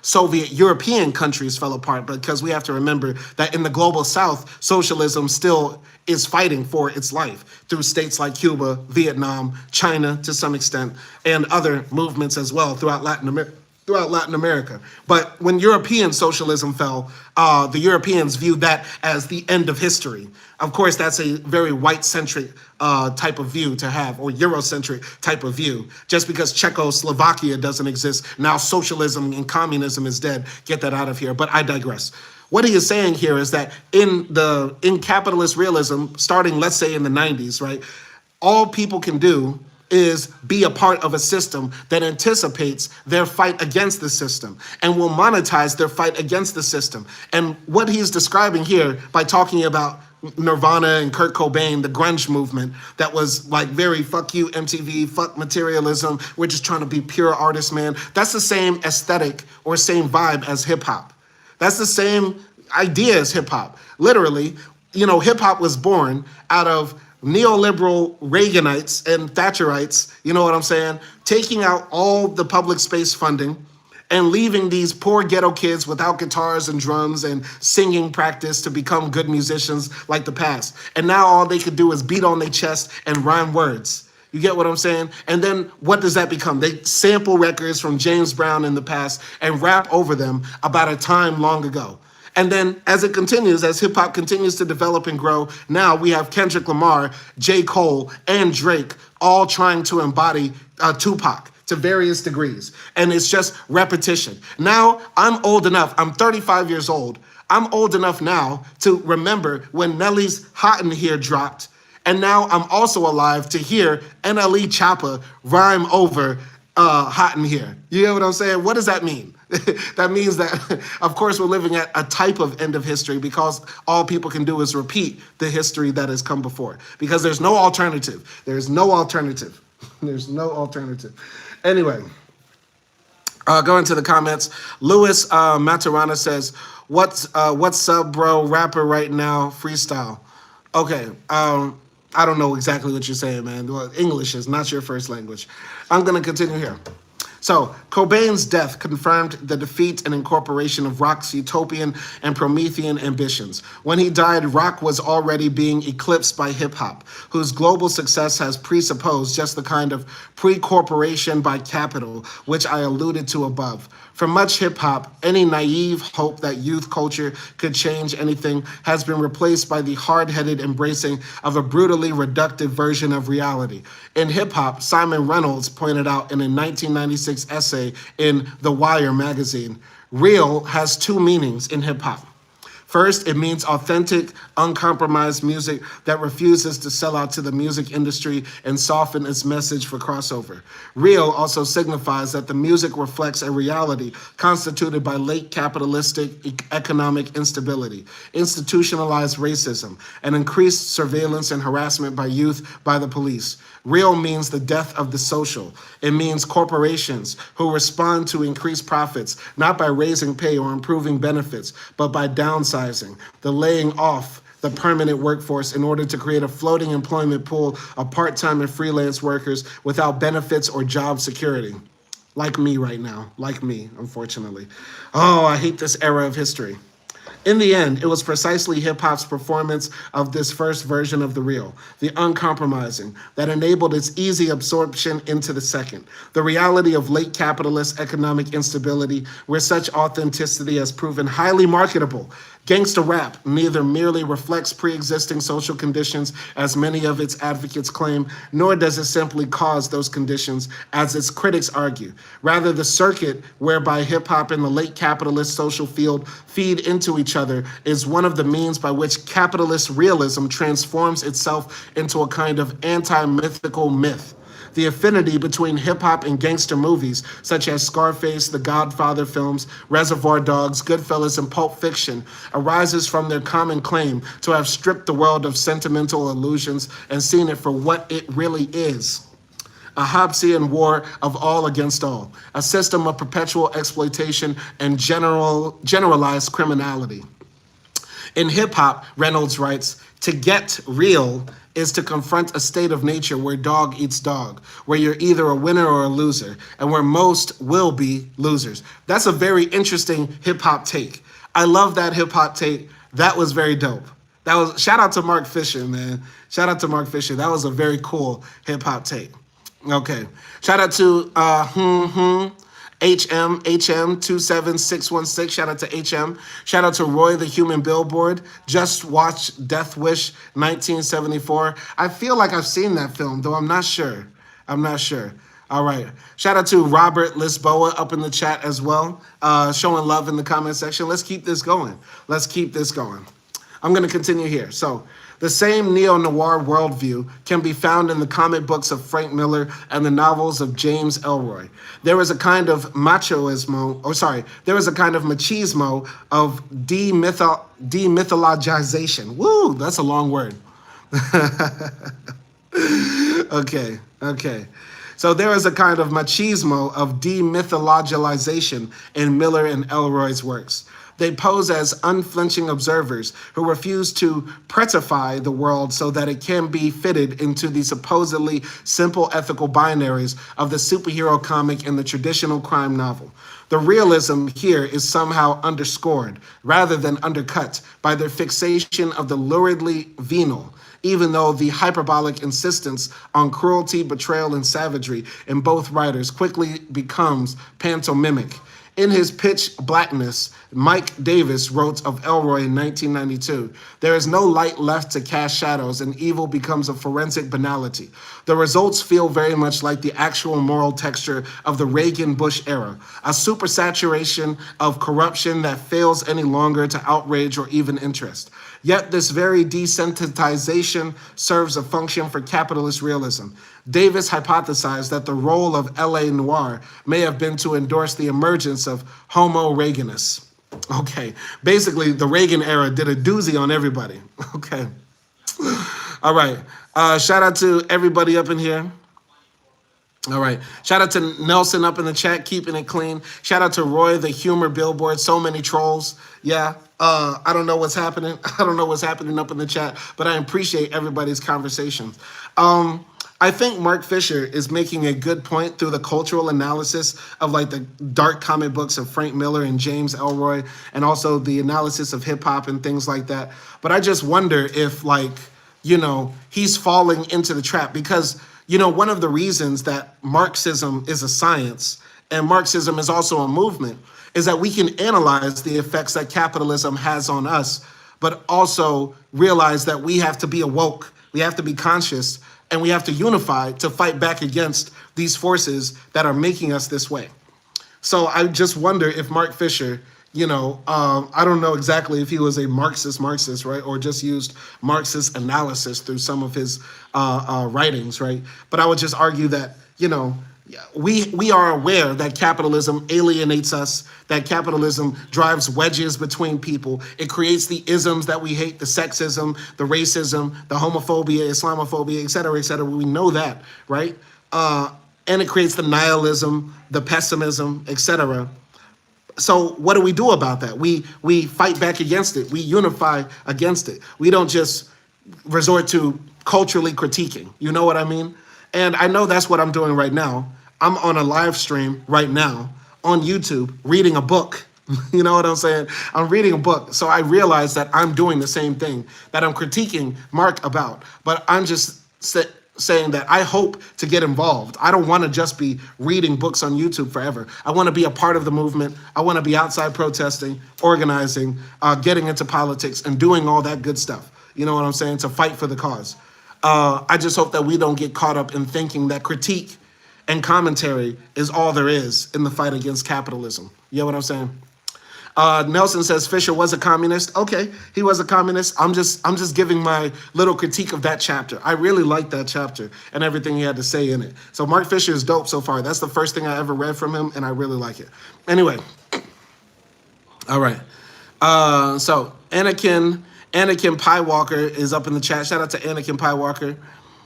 Soviet European countries fell apart, because we have to remember that in the global South, socialism still is fighting for its life through states like Cuba, Vietnam, China to some extent, and other movements as well throughout Latin America. But when European socialism fell, the Europeans viewed that as the end of history. Of course, that's a very white-centric type of view to have, or Eurocentric type of view. Just because Czechoslovakia doesn't exist, now socialism and communism is dead. Get that out of here, but I digress. What he is saying here is that in capitalist realism, starting, let's say, in the 90s, right, all people can do is be a part of a system that anticipates their fight against the system and will monetize their fight against the system. And what he's describing here by talking about Nirvana and Kurt Cobain, the grunge movement that was like very fuck you MTV, fuck materialism, we're just trying to be pure artists, man. That's the same aesthetic or same vibe as hip hop. That's the same idea as hip hop. Literally, hip hop was born out of neoliberal Reaganites and Thatcherites, you know what I'm saying, taking out all the public space funding and leaving these poor ghetto kids without guitars and drums and singing practice to become good musicians like the past. And now all they could do is beat on their chest and rhyme words. You get what I'm saying? And then what does that become? They sample records from James Brown in the past and rap over them about a time long ago. And then as it continues, as hip hop continues to develop and grow, now we have Kendrick Lamar, J. Cole, and Drake all trying to embody Tupac to various degrees. And it's just repetition. Now I'm old enough, I'm 35 years old. I'm old enough now to remember when Nelly's Hot in Here dropped. And now I'm also alive to hear NLE Choppa rhyme over Hot in Here. You get what I'm saying? What does that mean? That means that, of course, we're living at a type of end of history because all people can do is repeat the history that has come before. Because there's no alternative. There's no alternative. There's no alternative. Anyway, going to the comments. Louis Maturana says, what's up, bro? Rapper right now, freestyle. Okay, I don't know exactly what you're saying, man. Well, English is not your first language. I'm going to continue here. So, Cobain's death confirmed the defeat and incorporation of rock's utopian and Promethean ambitions. When he died, rock was already being eclipsed by hip-hop, whose global success has presupposed just the kind of pre-corporation by capital, which I alluded to above. For much hip-hop, any naive hope that youth culture could change anything has been replaced by the hard-headed embracing of a brutally reductive version of reality. In hip-hop, Simon Reynolds pointed out in a 1996 essay in The Wire magazine, real has two meanings in hip-hop. First, it means authentic, uncompromised music that refuses to sell out to the music industry and soften its message for crossover. Real also signifies that the music reflects a reality constituted by late capitalistic economic instability, institutionalized racism, and increased surveillance and harassment by youth by the police. Real means the death of the social. It means corporations who respond to increased profits, not by raising pay or improving benefits, but by downsizing, the laying off the permanent workforce in order to create a floating employment pool of part-time and freelance workers without benefits or job security. Like me right now, like me, unfortunately. Oh, I hate this era of history. In the end, it was precisely hip-hop's performance of this first version of the real, the uncompromising, that enabled its easy absorption into the second. The reality of late capitalist economic instability, where such authenticity has proven highly marketable. Gangsta rap neither merely reflects pre-existing social conditions, as many of its advocates claim, nor does it simply cause those conditions, as its critics argue. Rather, the circuit whereby hip-hop and the late capitalist social field feed into each other is one of the means by which capitalist realism transforms itself into a kind of anti-mythical myth. The affinity between hip-hop and gangster movies, such as Scarface, the Godfather films, Reservoir Dogs, Goodfellas, and Pulp Fiction, arises from their common claim to have stripped the world of sentimental illusions and seen it for what it really is. A Hobbesian war of all against all, a system of perpetual exploitation and generalized criminality. In hip-hop, Reynolds writes, to get real is to confront a state of nature where dog eats dog, where you're either a winner or a loser, and where most will be losers. That's a very interesting hip-hop take. I love that hip-hop take. That was very dope. That was, shout out to Mark Fisher, man. Shout out to Mark Fisher. That was a very cool hip-hop take. Okay. Shout out to HM27616. Shout out to HM. Shout out to Roy the Human Billboard. Just watched Death Wish 1974. I feel like I've seen that film, though I'm not sure. All right. Shout out to Robert Lisboa up in the chat as well, showing love in the comment section. Let's keep this going. I'm going to continue here. So, the same neo-noir worldview can be found in the comic books of Frank Miller and the novels of James Ellroy. There is a kind of machismo of demythologization. Woo, that's a long word. Okay. So there is a kind of machismo of demythologization in Miller and Ellroy's works. They pose as unflinching observers who refuse to pretify the world so that it can be fitted into the supposedly simple ethical binaries of the superhero comic and the traditional crime novel. The realism here is somehow underscored, rather than undercut, by their fixation of the luridly venal, even though the hyperbolic insistence on cruelty, betrayal, and savagery in both writers quickly becomes pantomimic. In his Pitch Blackness, Mike Davis wrote of Ellroy in 1992, there is no light left to cast shadows and evil becomes a forensic banality. The results feel very much like the actual moral texture of the Reagan-Bush era, a supersaturation of corruption that fails any longer to outrage or even interest. Yet this very desensitization serves a function for capitalist realism. Davis hypothesized that the role of L.A. Noir may have been to endorse the emergence of Homo Reaganists. Okay, basically the Reagan era did a doozy on everybody. Okay, all right. Shout out to everybody up in here. All right. Shout out to Nelson up in the chat, keeping it clean. Shout out to Roy, the humor billboard. So many trolls. Yeah. I don't know what's happening. up in the chat, but I appreciate everybody's conversations. I think Mark Fisher is making a good point through the cultural analysis of like the dark comic books of Frank Miller and James Ellroy, and also the analysis of hip hop and things like that. But I just wonder if he's falling into the trap because, one of the reasons that Marxism is a science and Marxism is also a movement is that we can analyze the effects that capitalism has on us, but also realize that we have to be awoke, we have to be conscious, and we have to unify to fight back against these forces that are making us this way. So I just wonder if Mark Fisher, I don't know exactly if he was a Marxist, right, or just used Marxist analysis through some of his writings, right? But I would just argue that, we are aware that capitalism alienates us, that capitalism drives wedges between people. It creates the isms that we hate, the sexism, the racism, the homophobia, Islamophobia, et cetera, et cetera. We know that, right? And it creates the nihilism, the pessimism, et cetera. So what do we do about that? We fight back against it. We unify against it. We don't just resort to culturally critiquing. You know what I mean? And I know that's what I'm doing right now. I'm on a live stream right now on YouTube reading a book. You know what I'm saying? I'm reading a book. So I realize that I'm doing the same thing that I'm critiquing Mark about. But I'm just saying that I hope to get involved. I don't want to just be reading books on YouTube forever. I want to be a part of the movement. I want to be outside protesting, organizing, getting into politics, and doing all that good stuff. You know what I'm saying? To fight for the cause. I just hope that we don't get caught up in thinking that critique and commentary is all there is in the fight against capitalism. You know what I'm saying? Nelson says Fischer was a communist. Okay, he was a communist. I'm just giving my little critique of that chapter. I really like that chapter and everything he had to say in it. So Mark Fisher is dope so far. That's the first thing I ever read from him, and I really like it. Anyway, all right. So Anakin Pie Walker is up in the chat. Shout out to Anakin Pie Walker.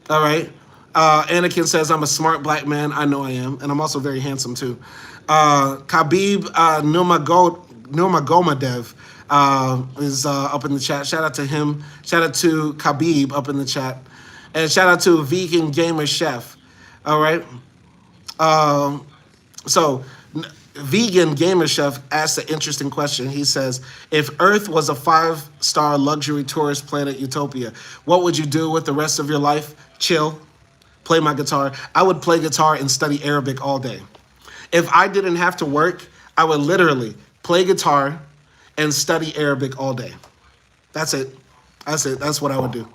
All right. Anakin says, I'm a smart black man. I know I am. And I'm also very handsome, too. Khabib Nurmagomedov is up in the chat. Shout out to him. Shout out to Khabib up in the chat. And shout out to Vegan Gamer Chef. All right. So Vegan Gamer Chef asked an interesting question. He says, if Earth was a 5-star luxury tourist planet utopia, what would you do with the rest of your life? Chill. Play my guitar. I would play guitar and study Arabic all day. If I didn't have to work, I would literally play guitar and study Arabic all day. That's it. That's it. That's what I would do.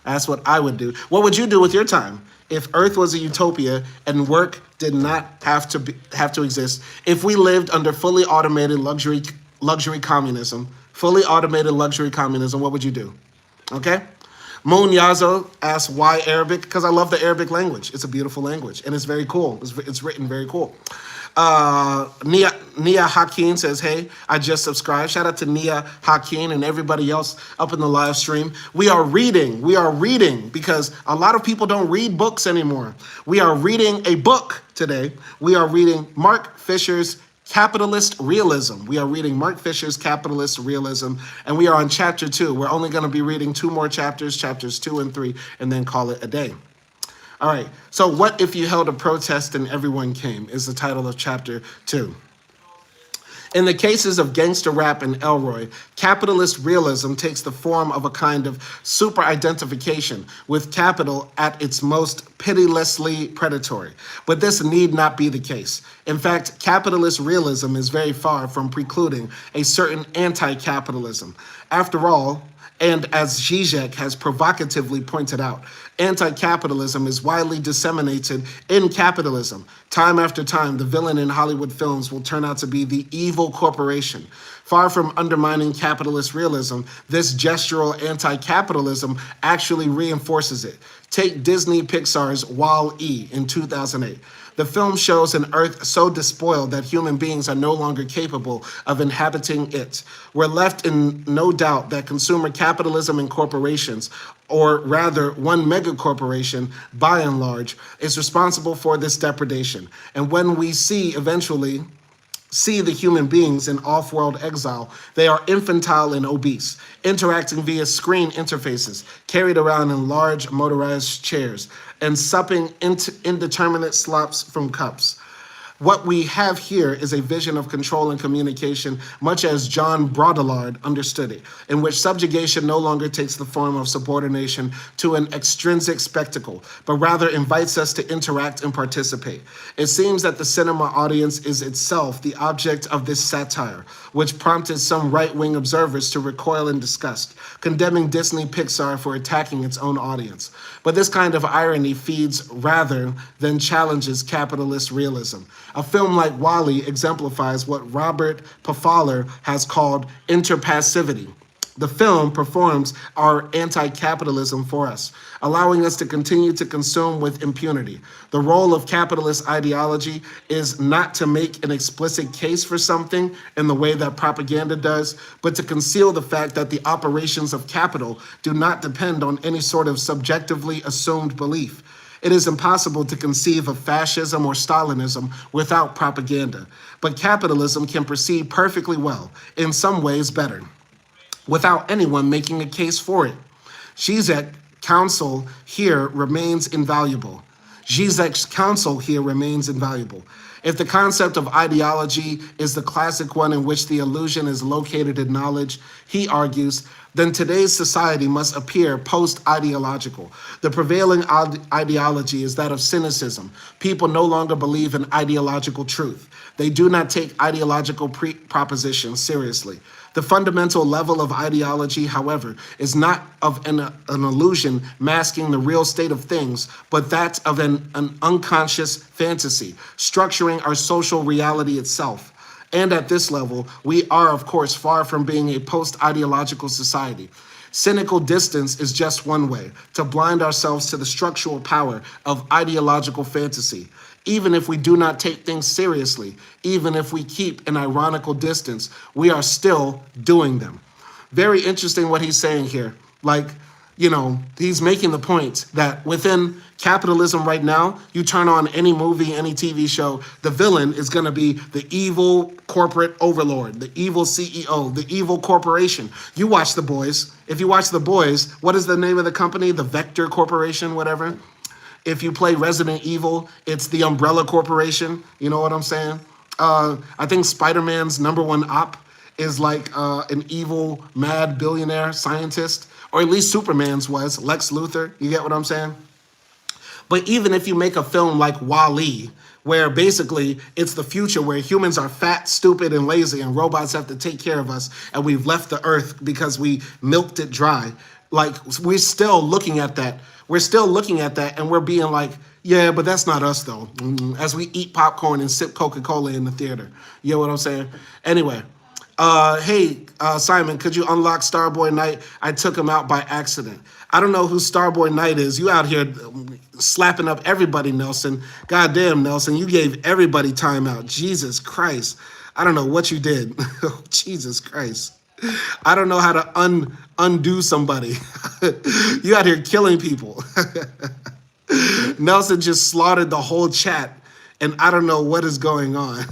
That's what I would do. What would you do with your time? If Earth was a utopia and work did not have to exist, if we lived under fully automated luxury communism, what would you do? Okay? Moon Yazo asks, why Arabic? Because I love the Arabic language. It's a beautiful language, and it's very cool. It's written very cool. Nia Hakeem says, hey, I just subscribed. Shout out to Nia Hakeem and everybody else up in the live stream. We are reading because a lot of people don't read books anymore. We are reading a book today. We are reading Mark Fisher's Capitalist Realism. We are reading Mark Fisher's Capitalist Realism, and we are on chapter 2. We're only going to be reading 2 more chapters 2 and 3, and then call it a day. All right, so what if you held a protest and everyone came is the title of chapter 2. In the cases of gangster rap and Elroy, capitalist realism takes the form of a kind of super-identification with capital at its most pitilessly predatory. But this need not be the case. In fact, capitalist realism is very far from precluding a certain anti-capitalism. After all, and as Zizek has provocatively pointed out, anti-capitalism is widely disseminated in capitalism. Time after time, the villain in Hollywood films will turn out to be the evil corporation. Far from undermining capitalist realism, this gestural anti-capitalism actually reinforces it. Take Disney Pixar's Wall-E in 2008. The film shows an Earth so despoiled that human beings are no longer capable of inhabiting it. We're left in no doubt that consumer capitalism and corporations, or rather one megacorporation, by and large, is responsible for this depredation. And when we eventually see the human beings in off-world exile, they are infantile and obese, interacting via screen interfaces, carried around in large motorized chairs, and supping indeterminate slops from cups. What we have here is a vision of control and communication, much as John Baudrillard understood it, in which subjugation no longer takes the form of subordination to an extrinsic spectacle, but rather invites us to interact and participate. It seems that the cinema audience is itself the object of this satire, which prompted some right-wing observers to recoil in disgust, condemning Disney Pixar for attacking its own audience. But this kind of irony feeds rather than challenges capitalist realism. A film like Wall-E exemplifies what Robert Pfaller has called interpassivity. The film performs our anti-capitalism for us, allowing us to continue to consume with impunity. The role of capitalist ideology is not to make an explicit case for something in the way that propaganda does, but to conceal the fact that the operations of capital do not depend on any sort of subjectively assumed belief. It is impossible to conceive of fascism or Stalinism without propaganda, but capitalism can proceed perfectly well, in some ways better, without anyone making a case for it. Zizek's counsel here remains invaluable. Zizek's counsel here remains invaluable. If the concept of ideology is the classic one in which the illusion is located in knowledge, he argues, then today's society must appear post-ideological. The prevailing ideology is that of cynicism. People no longer believe in ideological truth. They do not take ideological propositions seriously. The fundamental level of ideology, however, is not of an illusion masking the real state of things, but that of an unconscious fantasy, structuring our social reality itself. And at this level, we are, of course, far from being a post-ideological society. Cynical distance is just one way to blind ourselves to the structural power of ideological fantasy. Even if we do not take things seriously, even if we keep an ironical distance, we are still doing them. Very interesting what he's saying here. Like, you know, he's making the point that within capitalism right now, you turn on any movie, any TV show, the villain is going to be the evil corporate overlord, the evil CEO, the evil corporation. You watch The Boys. If you watch The Boys, what is the name of the company? The Vector Corporation, whatever. If you play Resident Evil, it's the Umbrella Corporation. You know what I'm saying? I think Spider-Man's #1 op is like an evil, mad billionaire scientist, or at least Superman's was, Lex Luthor. You get what I'm saying? But even if you make a film like Wall-E, where basically it's the future where humans are fat, stupid, and lazy, and robots have to take care of us, and we've left the earth because we milked it dry, like, we're still looking at that. We're still looking at that, and we're being like, yeah, but that's not us, though, as we eat popcorn and sip Coca-Cola in the theater. You know what I'm saying? Anyway, hey, Simon, could you unlock Starboy Knight? I took him out by accident. I don't know who Starboy Knight is. You out here slapping up everybody, Nelson. Goddamn, Nelson, you gave everybody time out. Jesus Christ. I don't know what you did. Jesus Christ. I don't know how to undo somebody. You out here killing people. Nelson just slaughtered the whole chat, and I don't know what is going on.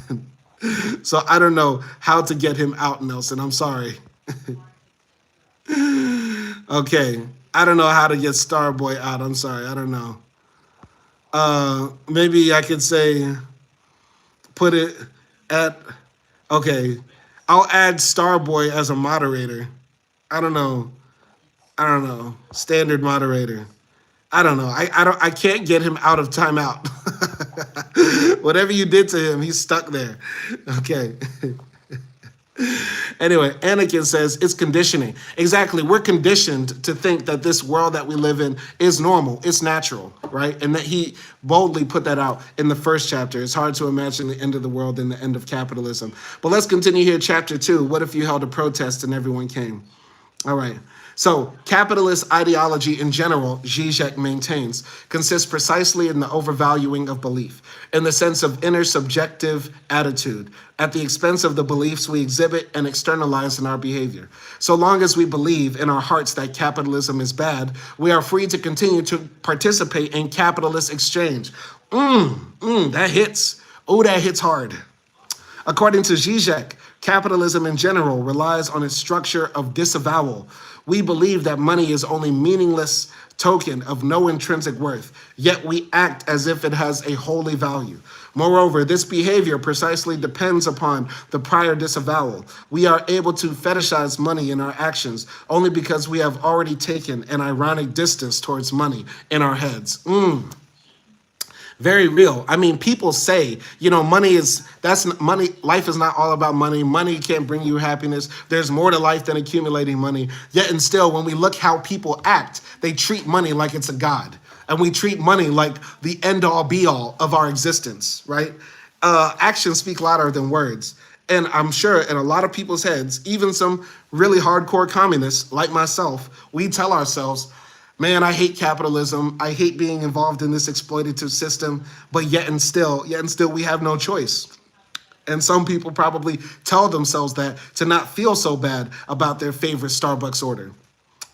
So I don't know how to get him out, Nelson. I'm sorry. Okay. I don't know how to get Starboy out. I'm sorry. I don't know. Maybe I could say, put it at, okay. I'll add Starboy as a moderator. I don't know. Standard moderator. I don't know. I can't get him out of timeout. Whatever you did to him, he's stuck there. Okay. Anyway, Anakin says it's conditioning. Exactly. We're conditioned to think that this world that we live in is normal. It's natural, right? And that he boldly put that out in the first chapter. It's hard to imagine the end of the world and the end of capitalism. But let's continue here. Chapter 2. What if you held a protest and everyone came? All right. So, capitalist ideology in general, Zizek maintains, consists precisely in the overvaluing of belief, in the sense of inner subjective attitude, at the expense of the beliefs we exhibit and externalize in our behavior. So long as we believe in our hearts that capitalism is bad, we are free to continue to participate in capitalist exchange. That hits. Oh, that hits hard. According to Zizek, capitalism in general relies on its structure of disavowel. We believe that money is only meaningless token of no intrinsic worth, yet we act as if it has a holy value. Moreover, this behavior precisely depends upon the prior disavowal. We are able to fetishize money in our actions only because we have already taken an ironic distance towards money in our heads. Very real. I mean, people say, you know, money. Life is not all about money. Money can't bring you happiness. There's more to life than accumulating money. Yet and still, when we look how people act, they treat money like it's a god. And we treat money like the end all be all of our existence, right? Actions speak louder than words. And I'm sure in a lot of people's heads, even some really hardcore communists like myself, we tell ourselves, man, I hate capitalism. I hate being involved in this exploitative system, but yet and still we have no choice. And some people probably tell themselves that to not feel so bad about their favorite Starbucks order.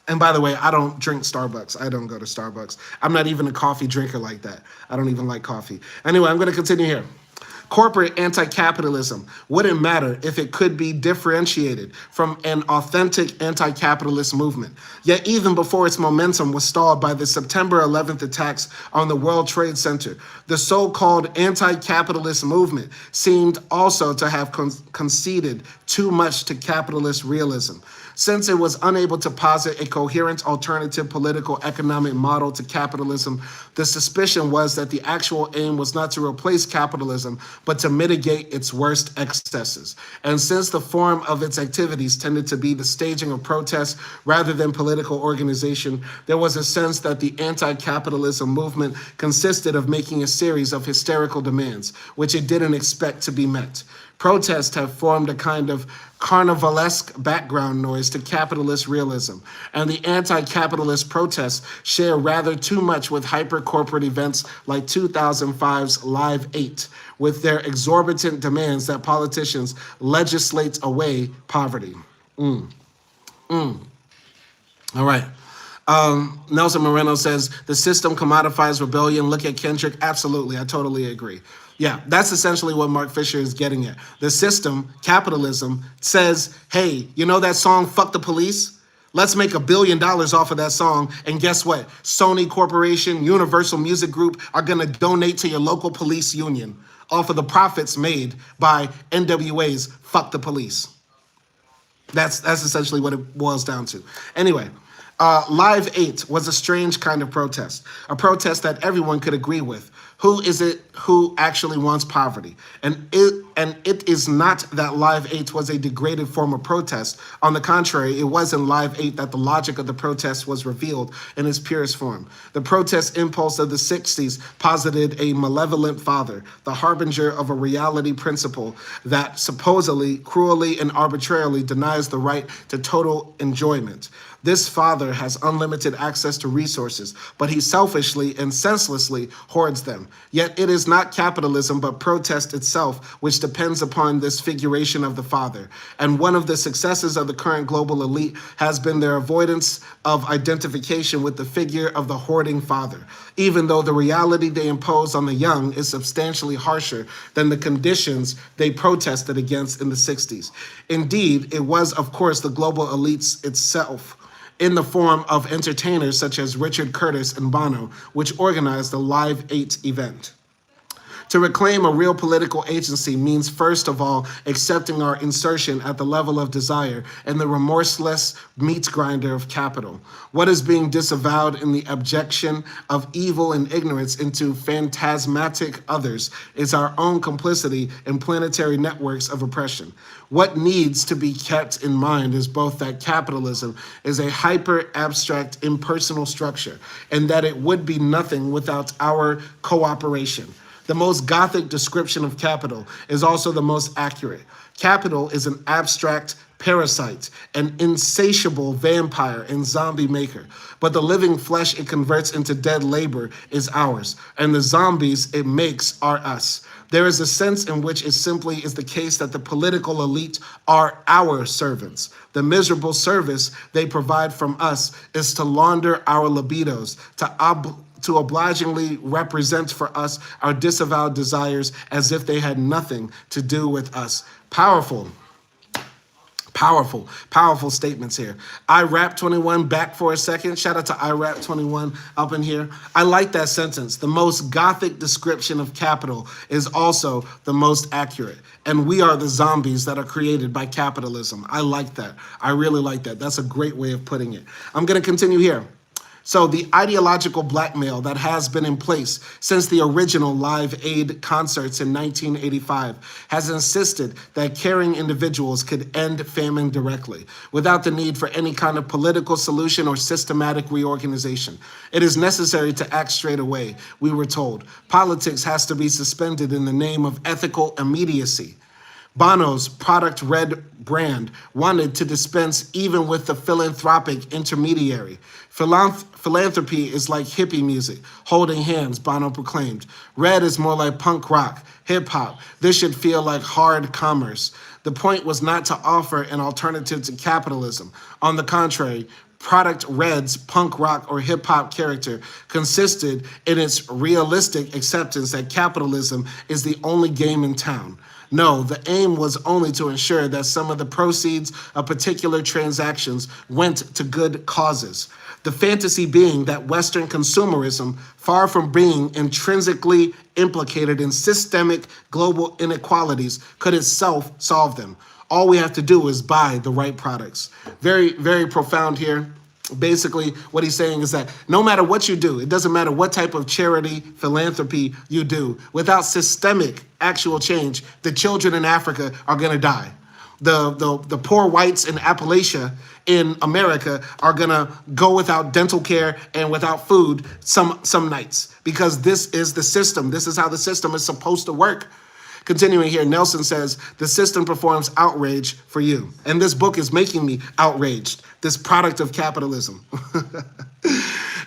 And by the way, I don't drink Starbucks. I don't go to Starbucks. I'm not even a coffee drinker like that. I don't even like coffee. Anyway, I'm going to continue here. Corporate anti-capitalism wouldn't matter if it could be differentiated from an authentic anti-capitalist movement. Yet even before its momentum was stalled by the September 11th attacks on the World Trade Center, the so-called anti-capitalist movement seemed also to have conceded too much to capitalist realism. Since it was unable to posit a coherent alternative political economic model to capitalism, the suspicion was that the actual aim was not to replace capitalism, but to mitigate its worst excesses. And since the form of its activities tended to be the staging of protests rather than political organization, there was a sense that the anti-capitalism movement consisted of making a series of hysterical demands, which it didn't expect to be met. Protests have formed a kind of carnivalesque background noise to capitalist realism, and the anti-capitalist protests share rather too much with hyper-corporate events like 2005's Live 8, with their exorbitant demands that politicians legislate away poverty. All right. Nelson Moreno says, the system commodifies rebellion. Look at Kendrick. Absolutely. I totally agree. Yeah, that's essentially what Mark Fisher is getting at. The system, capitalism, says, hey, you know that song, Fuck the Police? Let's make $1 billion off of that song. And guess what? Sony Corporation, Universal Music Group are going to donate to your local police union off of the profits made by NWA's Fuck the Police. That's essentially what it boils down to. Anyway. Live 8 was a strange kind of protest, a protest that everyone could agree with. Who is it who actually wants poverty? And it is not that Live 8 was a degraded form of protest. On the contrary, it was in Live 8 that the logic of the protest was revealed in its purest form. The protest impulse of the 60s posited a malevolent father, the harbinger of a reality principle that supposedly, cruelly, and arbitrarily denies the right to total enjoyment. This father has unlimited access to resources, but he selfishly and senselessly hoards them. Yet it is not capitalism, but protest itself, which depends upon this figuration of the father. And one of the successes of the current global elite has been their avoidance of identification with the figure of the hoarding father, even though the reality they impose on the young is substantially harsher than the conditions they protested against in the 60s. Indeed, it was, of course, the global elites itself, in the form of entertainers such as Richard Curtis and Bono, which organized the Live 8 event. To reclaim a real political agency means, first of all, accepting our insertion at the level of desire and the remorseless meat grinder of capital. What is being disavowed in the abjection of evil and ignorance into phantasmatic others is our own complicity in planetary networks of oppression. What needs to be kept in mind is both that capitalism is a hyper-abstract, impersonal structure, and that it would be nothing without our cooperation. The most Gothic description of capital is also the most accurate. Capital is an abstract parasite, an insatiable vampire and zombie maker. But the living flesh it converts into dead labor is ours, and the zombies it makes are us. There is a sense in which it simply is the case that the political elite are our servants. The miserable service they provide from us is to launder our libidos, to obligingly represent for us our disavowed desires as if they had nothing to do with us. Powerful statements here. IRAP21 back for a second. Shout out to IRAP21 up in here. I like that sentence. The most Gothic description of capital is also the most accurate. And we are the zombies that are created by capitalism. I like that. I really like that. That's a great way of putting it. I'm going to continue here. So the ideological blackmail that has been in place since the original Live Aid concerts in 1985 has insisted that caring individuals could end famine directly, without the need for any kind of political solution or systematic reorganization. It is necessary to act straight away, we were told. Politics has to be suspended in the name of ethical immediacy. Bono's Product Red brand wanted to dispense even with the philanthropic intermediary. Philanthropy is like hippie music, holding hands, Bono proclaimed. Red is more like punk rock, hip hop. This should feel like hard commerce. The point was not to offer an alternative to capitalism. On the contrary, Product Red's punk rock or hip hop character consisted in its realistic acceptance that capitalism is the only game in town. No, the aim was only to ensure that some of the proceeds of particular transactions went to good causes. The fantasy being that Western consumerism, far from being intrinsically implicated in systemic global inequalities, could itself solve them. All we have to do is buy the right products. Very, very profound here. Basically, what he's saying is that no matter what you do, it doesn't matter what type of charity, philanthropy you do, without systemic actual change, the children in Africa are going to die. The poor whites in Appalachia in America are going to go without dental care and without food some nights, because this is the system. This is how the system is supposed to work. Continuing here, Nelson says, the system performs outrage for you. And this book is making me outraged, this product of capitalism.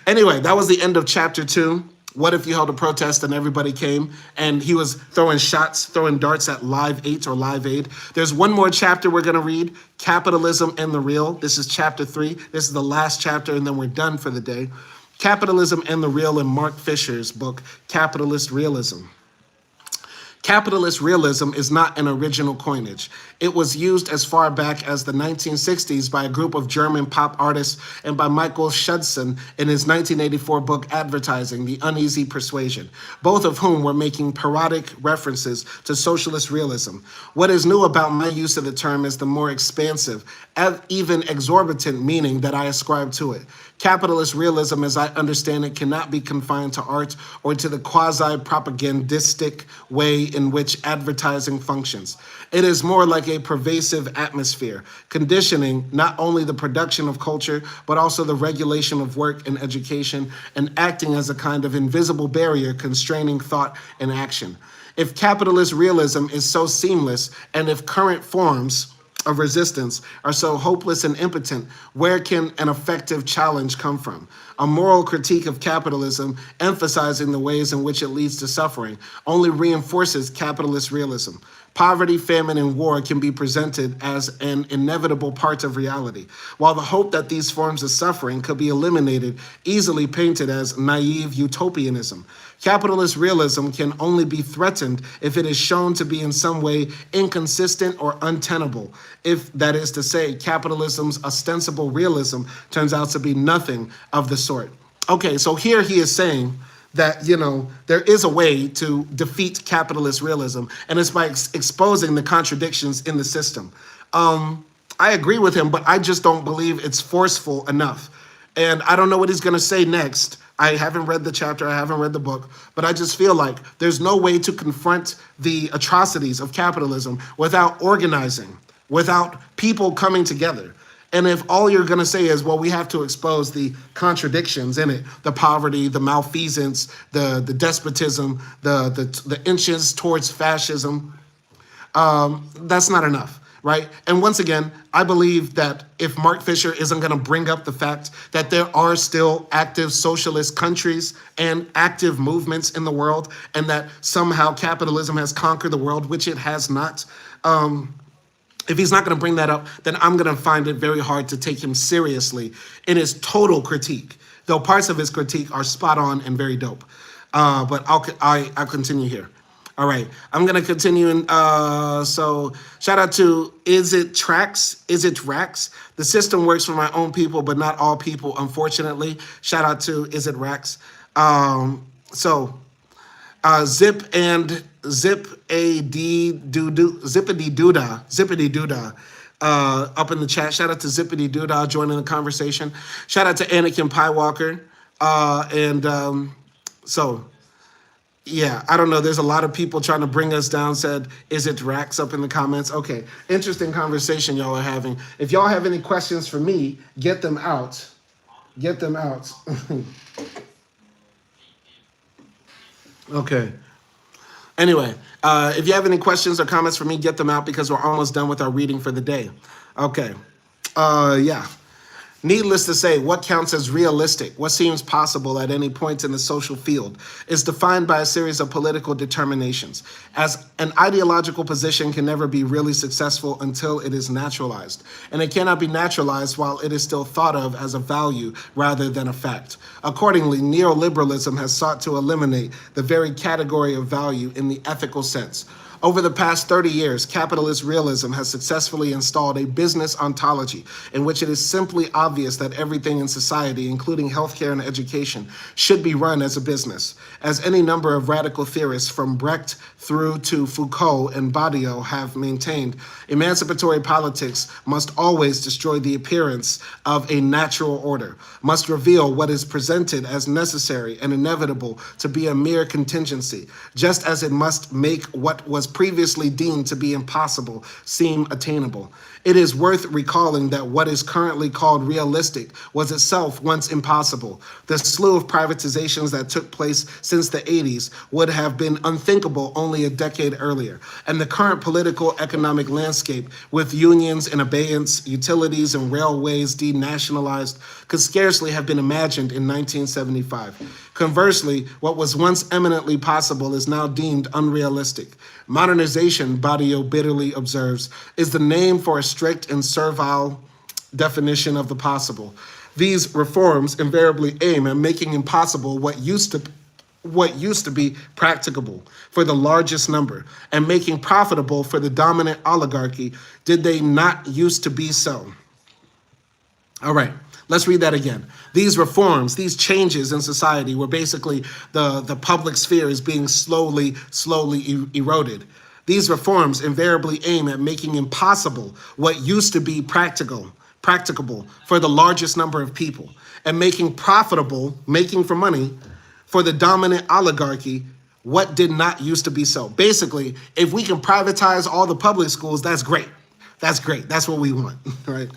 Anyway, that was the end of chapter 2. What if you held a protest and everybody came and he was throwing shots, throwing darts at Live 8 or Live Aid? There's one more chapter we're going to read, Capitalism and the Real. This is chapter 3. This is the last chapter, and then we're done for the day. Capitalism and the Real in Mark Fisher's book, Capitalist Realism. Capitalist realism is not an original coinage. It was used as far back as the 1960s by a group of German pop artists and by Michael Schudson in his 1984 book Advertising, The Uneasy Persuasion, both of whom were making parodic references to socialist realism. What is new about my use of the term is the more expansive, even exorbitant meaning that I ascribe to it. Capitalist realism, as I understand it, cannot be confined to art or to the quasi-propagandistic way in which advertising functions. It is more like a pervasive atmosphere, conditioning not only the production of culture, but also the regulation of work and education, and acting as a kind of invisible barrier constraining thought and action. If capitalist realism is so seamless, and if current forms of resistance are so hopeless and impotent, where can an effective challenge come from? A moral critique of capitalism, emphasizing the ways in which it leads to suffering, only reinforces capitalist realism. Poverty, famine, and war can be presented as an inevitable part of reality, while the hope that these forms of suffering could be eliminated, easily painted as naive utopianism. Capitalist realism can only be threatened if it is shown to be in some way inconsistent or untenable. If, that is to say, capitalism's ostensible realism turns out to be nothing of the sort. Okay, so here he is saying that, there is a way to defeat capitalist realism, and it's by exposing the contradictions in the system. I agree with him, but I just don't believe it's forceful enough. And I don't know what he's going to say next. I haven't read the chapter, I haven't read the book, but I just feel like there's no way to confront the atrocities of capitalism without organizing, without people coming together. And if all you're going to say is, well, we have to expose the contradictions in it, the poverty, the malfeasance, the despotism, the inches towards fascism, that's not enough. Right? And once again, I believe that if Mark Fisher isn't going to bring up the fact that there are still active socialist countries and active movements in the world, and that somehow capitalism has conquered the world, which it has not, if he's not going to bring that up, then I'm going to find it very hard to take him seriously in his total critique, though parts of his critique are spot on and very dope. But I'll continue here. All right, I'm going to continue. So shout out to Is It Rax? The system works for my own people, but not all people, unfortunately. Shout out to Is It Rax? Zippity Doodah up in the chat. Shout out to Zippity Doodah joining the conversation. Shout out to Anakin Pie Walker. So yeah, I don't know. There's a lot of people trying to bring us down. Said, is it Drax up in the comments? Okay, interesting conversation y'all are having. If y'all have any questions for me, get them out. Get them out. Okay. Anyway, if you have any questions or comments for me, get them out because we're almost done with our reading for the day. Okay. Yeah. Needless to say, what counts as realistic, what seems possible at any point in the social field, is defined by a series of political determinations, as an ideological position can never be really successful until it is naturalized, and it cannot be naturalized while it is still thought of as a value rather than a fact. Accordingly, neoliberalism has sought to eliminate the very category of value in the ethical sense. Over the past 30 years, capitalist realism has successfully installed a business ontology in which it is simply obvious that everything in society, including healthcare and education, should be run as a business. As any number of radical theorists from Brecht through to Foucault and Badiou have maintained, emancipatory politics must always destroy the appearance of a natural order, must reveal what is presented as necessary and inevitable to be a mere contingency, just as it must make what was previously deemed to be impossible seem attainable. It is worth recalling that what is currently called realistic was itself once impossible. The slew of privatizations that took place since the 80s would have been unthinkable only a decade earlier, and the current political economic landscape, with unions in abeyance, utilities and railways denationalized, could scarcely have been imagined in 1975. Conversely, what was once eminently possible is now deemed unrealistic. Modernization, Badiou bitterly observes, is the name for a strict and servile definition of the possible. These reforms invariably aim at making impossible what used to be practicable for the largest number, and making profitable for the dominant oligarchy did they not used to be so. All right. Let's read that again. These reforms, these changes in society were basically the public sphere is being slowly eroded. These reforms invariably aim at making impossible what used to be practicable for the largest number of people, and making profitable, making for money, for the dominant oligarchy what did not used to be so. Basically, if we can privatize all the public schools, that's great. That's great. That's what we want, right?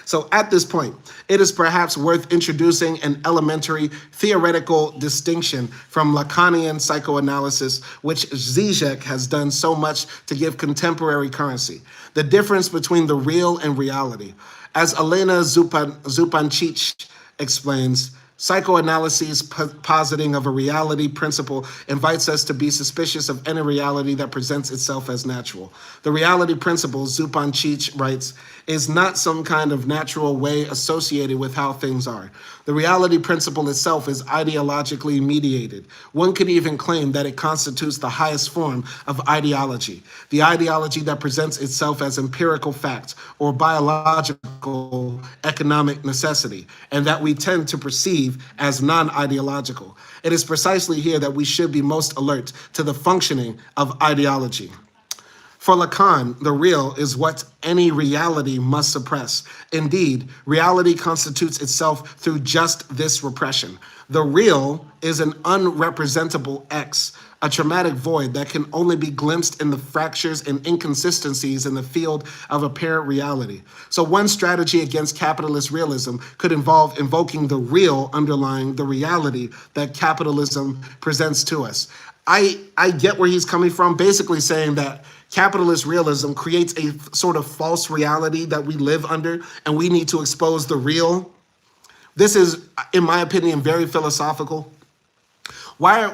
So at this point, it is perhaps worth introducing an elementary theoretical distinction from Lacanian psychoanalysis, which Zizek has done so much to give contemporary currency. The difference between the real and reality. As Elena Zupancic explains, psychoanalysis positing of a reality principle invites us to be suspicious of any reality that presents itself as natural. The reality principle, Zupancic writes, is not some kind of natural way associated with how things are. The reality principle itself is ideologically mediated. One could even claim that it constitutes the highest form of ideology, the ideology that presents itself as empirical fact or biological economic necessity, and that we tend to perceive as non-ideological. It is precisely here that we should be most alert to the functioning of ideology. For Lacan, the real is what any reality must suppress. Indeed, reality constitutes itself through just this repression. The real is an unrepresentable X, a traumatic void that can only be glimpsed in the fractures and inconsistencies in the field of apparent reality. So one strategy against capitalist realism could involve invoking the real underlying the reality that capitalism presents to us. I get where he's coming from, basically saying that capitalist realism creates a sort of false reality that we live under, and we need to expose the real. This is, in my opinion, very philosophical. Why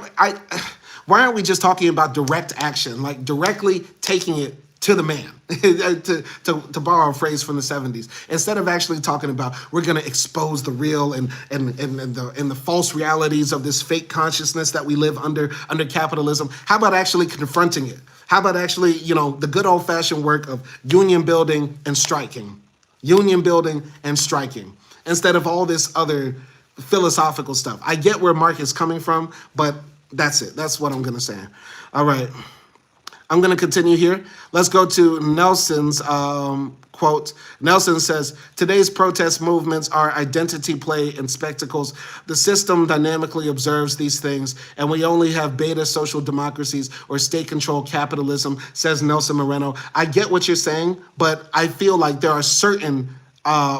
aren't we just talking about direct action, like directly taking it to the man, to borrow a phrase from the 70s, instead of actually talking about we're going to expose the real and the false realities of this fake consciousness that we live under capitalism? How about actually confronting it? How about actually, the good old-fashioned work of union building and striking, instead of all this other philosophical stuff? I get where Mark is coming from, but that's it. That's what I'm going to say. All right. I'm going to continue here. Let's go to Nelson's quote. Nelson says, today's protest movements are identity play and spectacles. The system dynamically observes these things, and we only have beta social democracies or state-controlled capitalism, says Nelson Moreno. I get what you're saying, but I feel like there are certain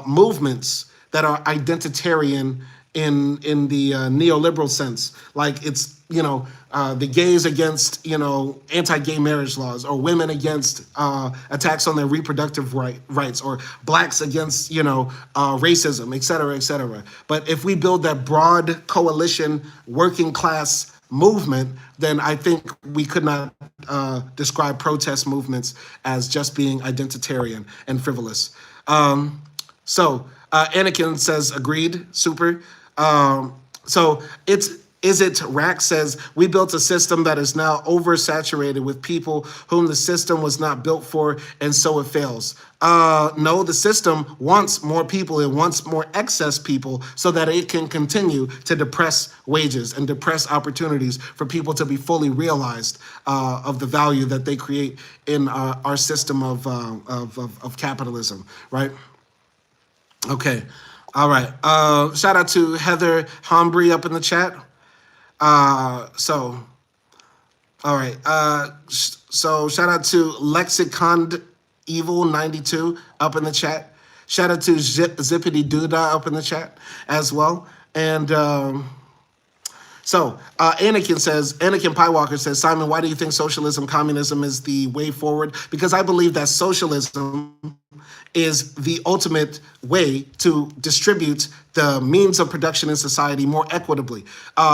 movements that are identitarian in the neoliberal sense. Like it's, the gays against, anti-gay marriage laws, or women against attacks on their reproductive rights, or blacks against, racism, et cetera, et cetera. But if we build that broad coalition, working class movement, then I think we could not describe protest movements as just being identitarian and frivolous. So Anakin says, agreed, super. So Rack says, we built a system that is now oversaturated with people whom the system was not built for, and so it fails. No, the system wants more people. It wants more excess people so that it can continue to depress wages and depress opportunities for people to be fully realized of the value that they create in our system of capitalism, right? Okay. All right. Shout out to Heather Hombry up in the chat. All right. So shout out to Lexicon Evil 92 up in the chat. Shout out to Zippity Doodah up in the chat as well. And Anakin Pywalker says, Simon, why do you think socialism, communism is the way forward? Because I believe that socialism is the ultimate way to distribute the means of production in society more equitably.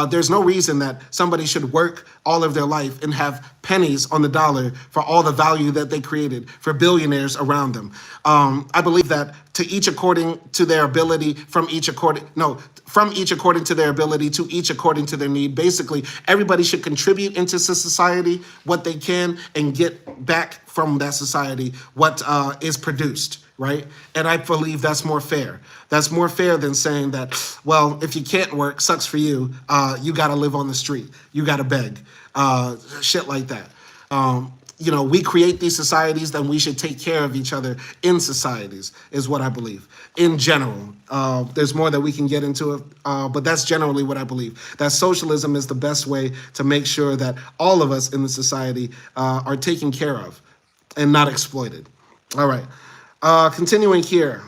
There's no reason that somebody should work all of their life and have pennies on the dollar for all the value that they created for billionaires around them. I believe that to each according to their ability, from each according to their ability, to each according to their need. Basically, everybody should contribute into society what they can and get back from that society what is produced, right? And I believe that's more fair. That's more fair than saying that, well, if you can't work, sucks for you. You got to live on the street. You got to beg. Shit like that. We create these societies, then we should take care of each other in societies, is what I believe. In general, there's more that we can get into it, but that's generally what I believe. That socialism is the best way to make sure that all of us in the society are taken care of and not exploited. All right, continuing here.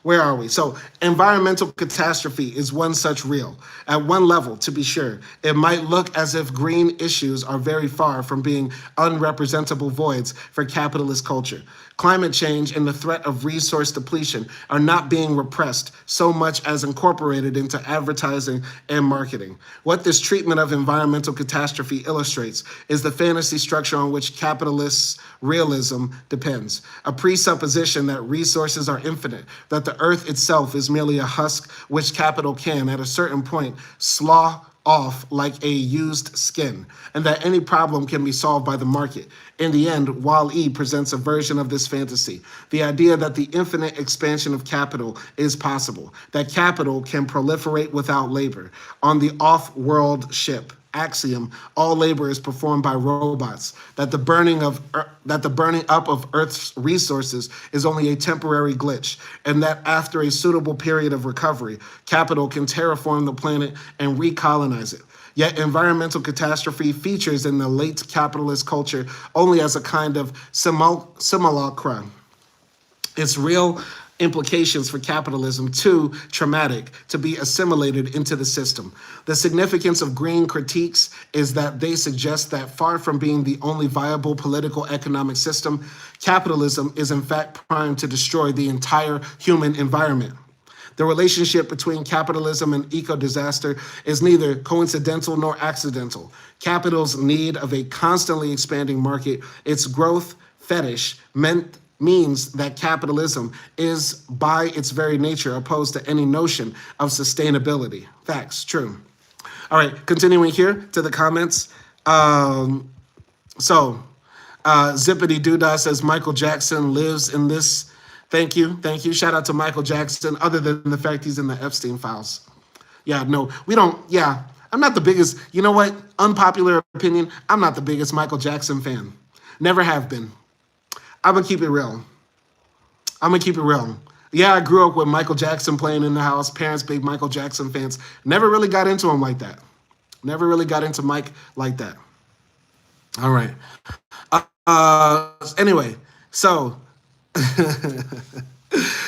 Where are we? So environmental catastrophe is one such real. At one level, to be sure, it might look as if green issues are very far from being unrepresentable voids for capitalist culture. Climate change and the threat of resource depletion are not being repressed so much as incorporated into advertising and marketing. What this treatment of environmental catastrophe illustrates is the fantasy structure on which capitalist realism depends, a presupposition that resources are infinite, that the earth itself is merely a husk which capital can, at a certain point, slaw off like a used skin, and that any problem can be solved by the market. In the end, Wall-E presents a version of this fantasy, the idea that the infinite expansion of capital is possible, that capital can proliferate without labor. On the off-world ship, Axiom, all labor is performed by robots, that the burning up of Earth's resources is only a temporary glitch, and that after a suitable period of recovery, capital can terraform the planet and recolonize it. Yet environmental catastrophe features in the late capitalist culture only as a kind of simulacra. Its real implications for capitalism too traumatic to be assimilated into the system. The significance of green critiques is that they suggest that far from being the only viable political economic system, capitalism is in fact primed to destroy the entire human environment. The relationship between capitalism and eco-disaster is neither coincidental nor accidental. Capital's need of a constantly expanding market, its growth fetish, means that capitalism is by its very nature opposed to any notion of sustainability. Facts, true. All right, continuing here to the comments. Zippity Doodah says Michael Jackson lives in this. Thank you. Shout out to Michael Jackson, other than the fact he's in the Epstein files. Yeah, no, we don't, yeah. I'm not the biggest, you know what? Unpopular opinion, I'm not the biggest Michael Jackson fan. Never have been. I'm going to keep it real. I'm going to keep it real. Yeah, I grew up with Michael Jackson playing in the house. Parents, big Michael Jackson fans. Never really got into him like that. Never really got into Mike like that. All right. Anyway, so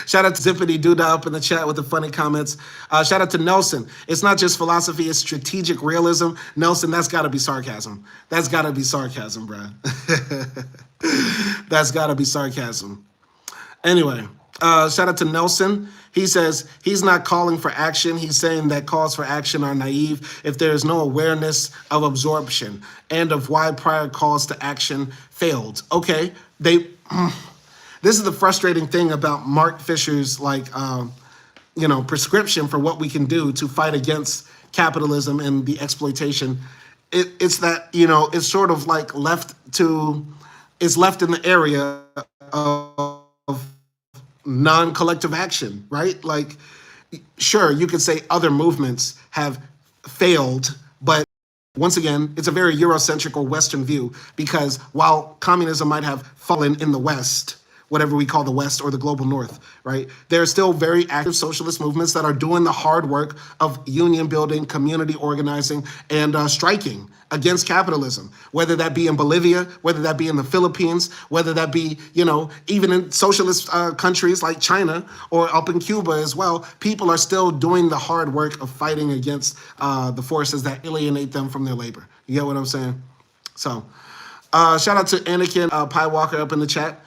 shout out to Zippity Doodah up in the chat with the funny comments. Shout out to Nelson. It's not just philosophy, it's strategic realism. Nelson, that's got to be sarcasm. That's got to be sarcasm, bruh. That's got to be sarcasm. Anyway, shout out to Nelson. He says he's not calling for action. He's saying that calls for action are naive if there is no awareness of absorption and of why prior calls to action failed. Okay, this is the frustrating thing about Mark Fisher's prescription for what we can do to fight against capitalism and the exploitation. It's that, it's sort of like left in the area of non-collective action, right? Like, sure, you could say other movements have failed, but once again, it's a very Eurocentric or Western view, because while communism might have fallen in the West, whatever we call the West or the global North, right? There are still very active socialist movements that are doing the hard work of union building, community organizing, and striking against capitalism, whether that be in Bolivia, whether that be in the Philippines, whether that be, even in socialist countries like China or up in Cuba as well. People are still doing the hard work of fighting against the forces that alienate them from their labor. You get what I'm saying? So shout out to Anakin Pie Walker up in the chat.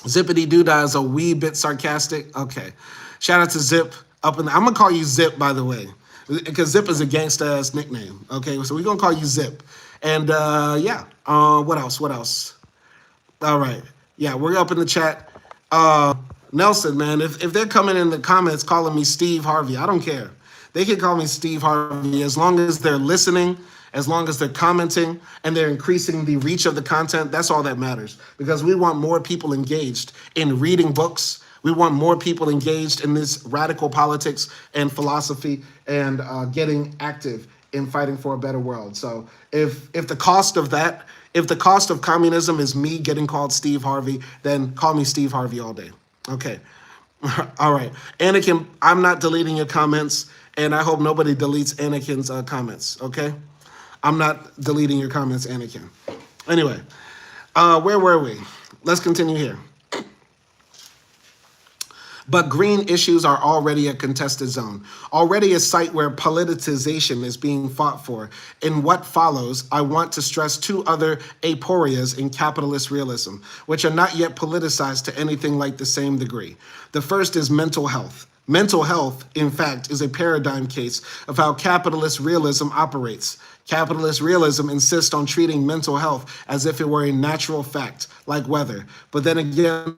Zippity Doodah is a wee bit sarcastic. Okay. Shout out to Zip up in I'm going to call you Zip, by the way, because Zip is a gangsta-ass nickname. Okay. So we're going to call you Zip. And, what else? All right. Yeah, we're up in the chat. Nelson, man, if they're coming in the comments calling me Steve Harvey, I don't care. They can call me Steve Harvey as long as they're listening, as long as they're commenting and they're increasing the reach of the content. That's all that matters, because we want more people engaged in reading books. We want more people engaged in this radical politics and philosophy and getting active in fighting for a better world. So if the cost of that, if the cost of communism is me getting called Steve Harvey, then call me Steve Harvey all day. Okay. All right. Anakin, I'm not deleting your comments, and I hope nobody deletes Anakin's comments. Okay. I'm not deleting your comments, Anakin. Anyway, where were we? Let's continue here. But green issues are already a contested zone, already a site where politicization is being fought for. In what follows, I want to stress two other aporias in capitalist realism, which are not yet politicized to anything like the same degree. The first is mental health. Mental health, in fact, is a paradigm case of how capitalist realism operates. Capitalist realism insists on treating mental health as if it were a natural fact, like weather. But then again,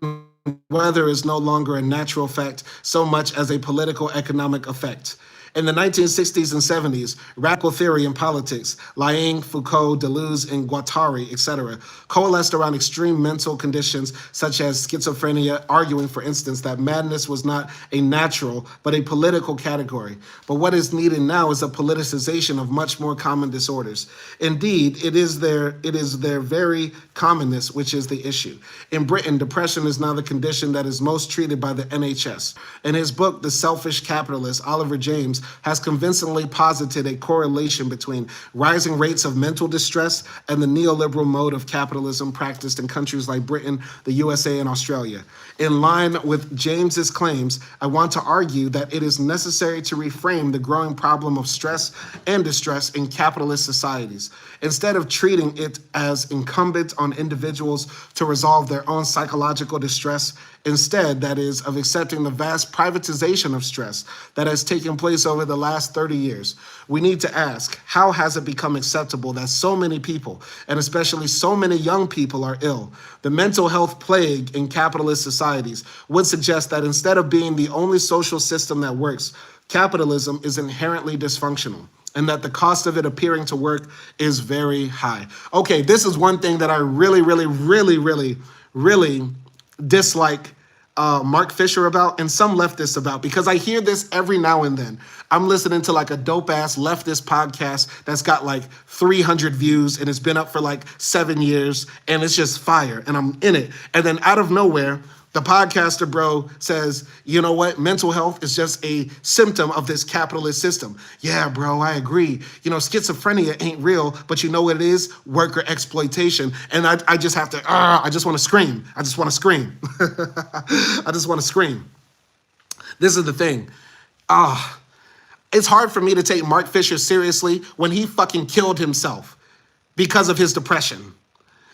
weather is no longer a natural fact so much as a political economic effect. In the 1960s and 70s, radical theory in politics, Laing, Foucault, Deleuze, and Guattari, etc., coalesced around extreme mental conditions such as schizophrenia, arguing, for instance, that madness was not a natural but a political category. But what is needed now is a politicization of much more common disorders. Indeed, it is their very commonness which is the issue. In Britain, depression is now the condition that is most treated by the NHS. In his book, The Selfish Capitalist, Oliver James has convincingly posited a correlation between rising rates of mental distress and the neoliberal mode of capitalism practiced in countries like Britain, the USA, and Australia. In line with James's claims, I want to argue that it is necessary to reframe the growing problem of stress and distress in capitalist societies. Instead of treating it as incumbent on individuals to resolve their own psychological distress, instead, that is, of accepting the vast privatization of stress that has taken place over the last 30 years, we need to ask, how has it become acceptable that so many people, and especially so many young people, are ill? The mental health plague in capitalist societies would suggest that instead of being the only social system that works, capitalism is inherently dysfunctional, and that the cost of it appearing to work is very high. Okay, this is one thing that I really dislike Mark Fischer about and some leftists about, because I hear this every now and then. I'm listening to like a dope ass leftist podcast that's got like 300 views and it's been up for like 7 years and it's just fire and I'm in it. And then out of nowhere, the podcaster bro says, you know what? Mental health is just a symptom of this capitalist system. Yeah, bro, I agree. You know, schizophrenia ain't real, but you know what it is? Worker exploitation. And I just have to, I just want to scream. I just want to scream. I just want to scream. This is the thing. It's hard for me to take Mark Fisher seriously when he fucking killed himself because of his depression.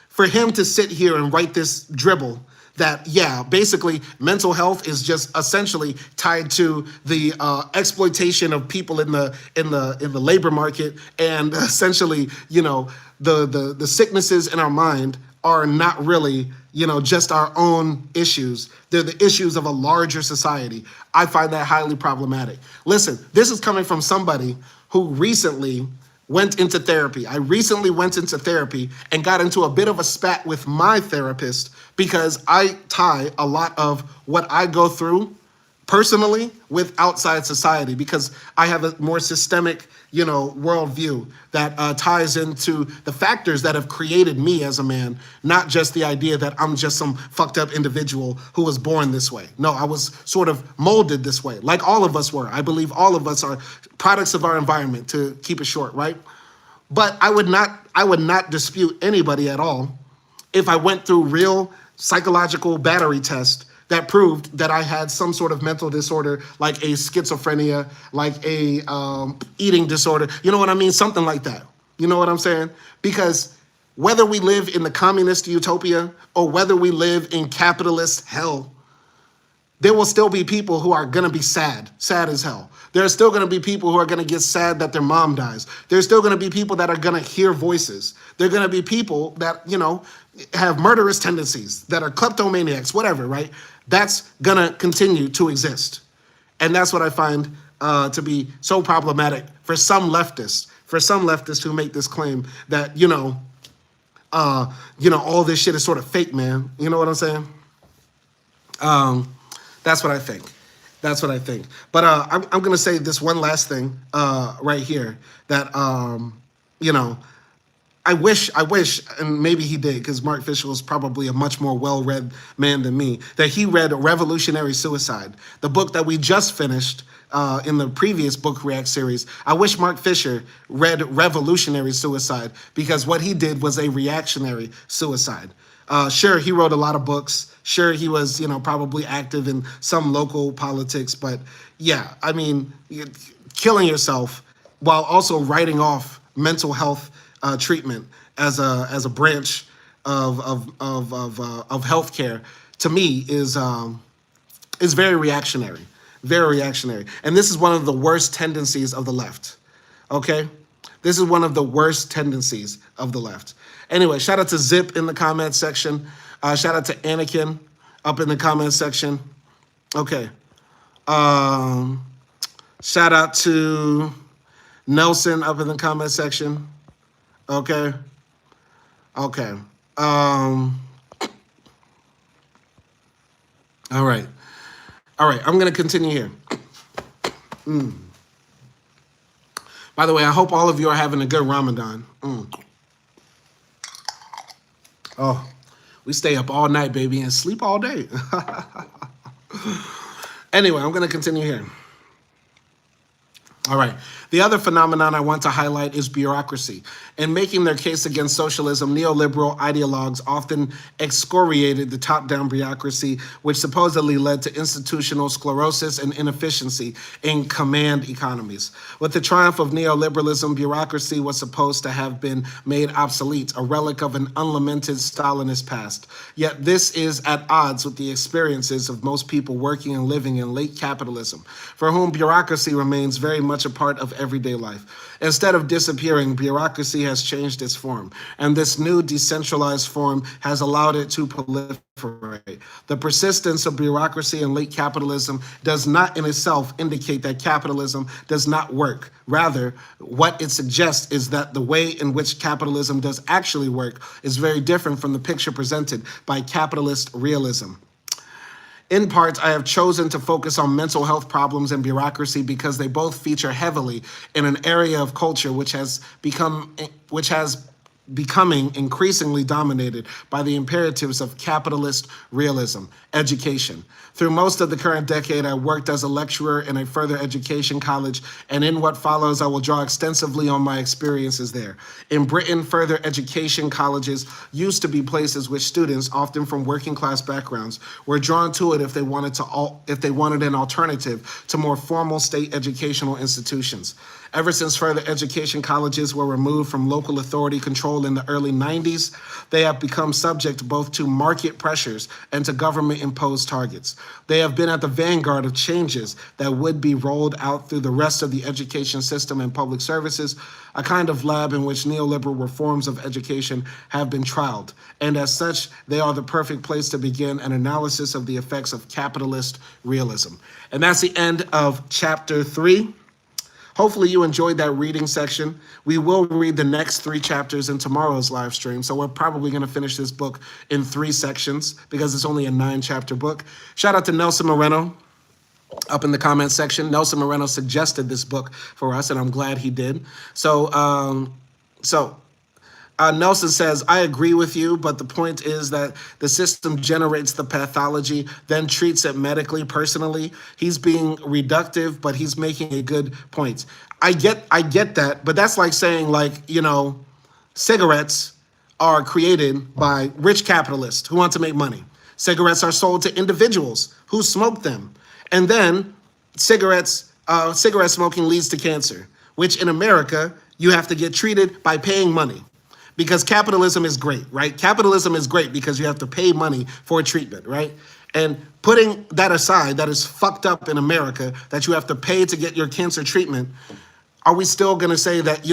For him to sit here and write this dribble that, yeah, basically mental health is just essentially tied to the exploitation of people in the labor market, and essentially, you know, the sicknesses in our mind are not really, you know, just our own issues. They're the issues of a larger society. I find that highly problematic. Listen, this is coming from somebody who recently went into therapy. I recently went into therapy and got into a bit of a spat with my therapist because I tie a lot of what I go through personally with outside society, because I have a more systemic, you know, worldview that ties into the factors that have created me as a man, not just the idea that I'm just some fucked up individual who was born this way. No, I was sort of molded this way, like all of us were. I believe all of us are products of our environment, to keep it short, right? But I would not dispute anybody at all if I went through real psychological battery tests that proved that I had some sort of mental disorder, like a schizophrenia, like a eating disorder. You know what I mean? Something like that. You know what I'm saying? Because whether we live in the communist utopia or whether we live in capitalist hell, there will still be people who are going to be sad as hell. There are still going to be people who are going to get sad that their mom dies. There's still going to be people that are going to hear voices. There are going to be people that, you know, have murderous tendencies, that are kleptomaniacs, whatever, right? That's going to continue to exist. And that's what I find to be so problematic for some leftists who make this claim that, you know, all this shit is sort of fake, man. You know what I'm saying? That's what I think. That's what I think. But I'm going to say this one last thing right here that, you know, I wish, and maybe he did, because Mark Fisher was probably a much more well-read man than me, that he read Revolutionary Suicide, the book that we just finished in the previous Book React series. I wish Mark Fisher read Revolutionary Suicide, because what he did was a reactionary suicide. Sure, he wrote a lot of books. Sure, he was, you know, probably active in some local politics. But yeah, I mean, killing yourself while also writing off mental health treatment as a branch of healthcare, to me is very reactionary, very reactionary. And this is one of the worst tendencies of the left. Okay, this is one of the worst tendencies of the left. Anyway, shout out to Zip in the comment section. Shout out to Anakin up in the comment section. Okay. Shout out to Nelson up in the comment section. Okay. Okay. All right. All right. I'm going to continue here. By the way, I hope all of you are having a good Ramadan. Oh, we stay up all night, baby, and sleep all day. Anyway, I'm going to continue here. All right. The other phenomenon I want to highlight is bureaucracy. In making their case against socialism, neoliberal ideologues often excoriated the top-down bureaucracy, which supposedly led to institutional sclerosis and inefficiency in command economies. With the triumph of neoliberalism, bureaucracy was supposed to have been made obsolete, a relic of an unlamented Stalinist past. Yet this is at odds with the experiences of most people working and living in late capitalism, for whom bureaucracy remains very much a part of everyday life. Instead of disappearing, bureaucracy has changed its form, and this new decentralized form has allowed it to proliferate. The persistence of bureaucracy in late capitalism does not in itself indicate that capitalism does not work. Rather, what it suggests is that the way in which capitalism does actually work is very different from the picture presented by capitalist realism. In part, I have chosen to focus on mental health problems and bureaucracy because they both feature heavily in an area of culture which has becoming increasingly dominated by the imperatives of capitalist realism, education. Through most of the current decade, I worked as a lecturer in a further education college, and in what follows, I will draw extensively on my experiences there. In Britain, further education colleges used to be places which students, often from working class backgrounds, were drawn to it if they wanted an alternative to more formal state educational institutions. Ever since further education colleges were removed from local authority control in the early 90s, they have become subject both to market pressures and to government-imposed targets. They have been at the vanguard of changes that would be rolled out through the rest of the education system and public services, a kind of lab in which neoliberal reforms of education have been trialed. And as such, they are the perfect place to begin an analysis of the effects of capitalist realism. And that's the end of chapter 3. Hopefully you enjoyed that reading section. We will read the next 3 chapters in tomorrow's live stream, so we're probably going to finish this book in 3 sections because it's only a 9-chapter book. Shout out to Nelson Moreno up in the comment section. Nelson Moreno suggested this book for us, and I'm glad he did. Nelson says, I agree with you, but the point is that the system generates the pathology, then treats it medically, personally. He's being reductive, but he's making a good point. I get that, but that's like saying, cigarettes are created by rich capitalists who want to make money. Cigarettes are sold to individuals who smoke them. And then cigarette smoking leads to cancer, which in America, you have to get treated by paying money. Because capitalism is great, right? Capitalism is great because you have to pay money for a treatment, right? And putting that aside, that is fucked up in America, that you have to pay to get your cancer treatment, are we still going to say that,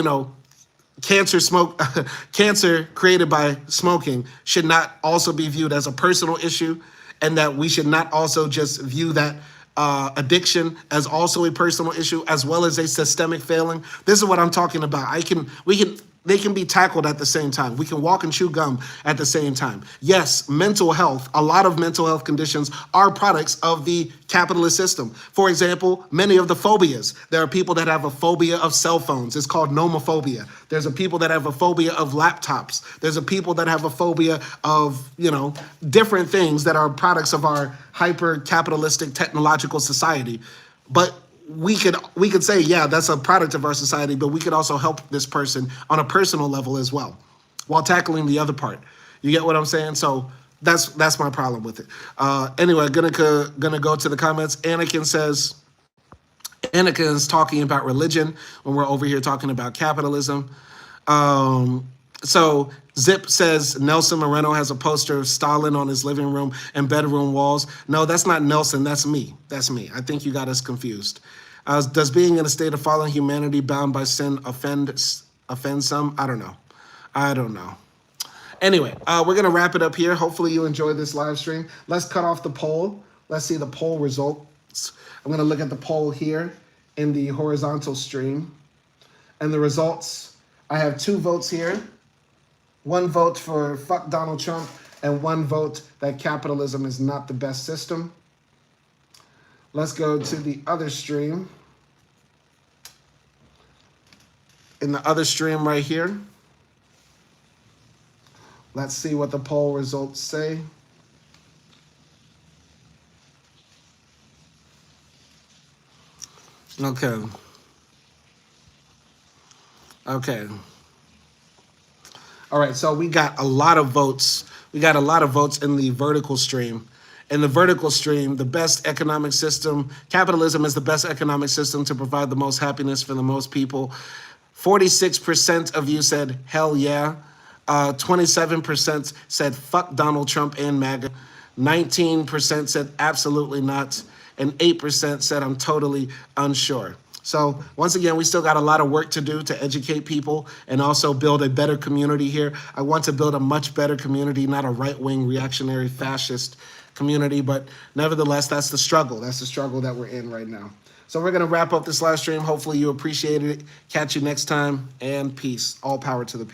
cancer created by smoking should not also be viewed as a personal issue, and that we should not also just view that addiction as also a personal issue as well as a systemic failing? This is what I'm talking about. They can be tackled at the same time. We can walk and chew gum at the same time. Yes, mental health, a lot of mental health conditions are products of the capitalist system. For example, many of the phobias. There are people that have a phobia of cell phones. It's called nomophobia. There's a people that have a phobia of laptops. There's a people that have a phobia of, different things that are products of our hyper-capitalistic technological society. But we could say, yeah, that's a product of our society, but we could also help this person on a personal level as well, while tackling the other part. You get what I'm saying? So that's my problem with it. Anyway, gonna go to the comments. Anakin is talking about religion when we're over here talking about capitalism. So Zip says Nelson Moreno has a poster of Stalin on his living room and bedroom walls. No, that's not Nelson. That's me. That's me. I think you got us confused. Does being in a state of fallen humanity bound by sin offend some? I don't know. Anyway, we're going to wrap it up here. Hopefully you enjoyed this live stream. Let's cut off the poll. Let's see the poll results. I'm going to look at the poll here in the horizontal stream. And the results, I have 2 votes here. 1 vote for fuck Donald Trump and 1 vote that capitalism is not the best system. Let's go to the other stream. In the other stream right here, let's see what the poll results say. Okay. All right, so we got a lot of votes. We got a lot of votes in the vertical stream. In the vertical stream, the best economic system, capitalism is the best economic system to provide the most happiness for the most people. 46% of you said, hell yeah. 27% said, fuck Donald Trump and MAGA. 19% said, absolutely not. And 8% said, I'm totally unsure. So once again, we still got a lot of work to do to educate people and also build a better community here. I want to build a much better community, not a right-wing reactionary fascist community, but nevertheless, that's the struggle. That's the struggle that we're in right now. So we're going to wrap up this live stream. Hopefully you appreciated it. Catch you next time, and peace. All power to the people.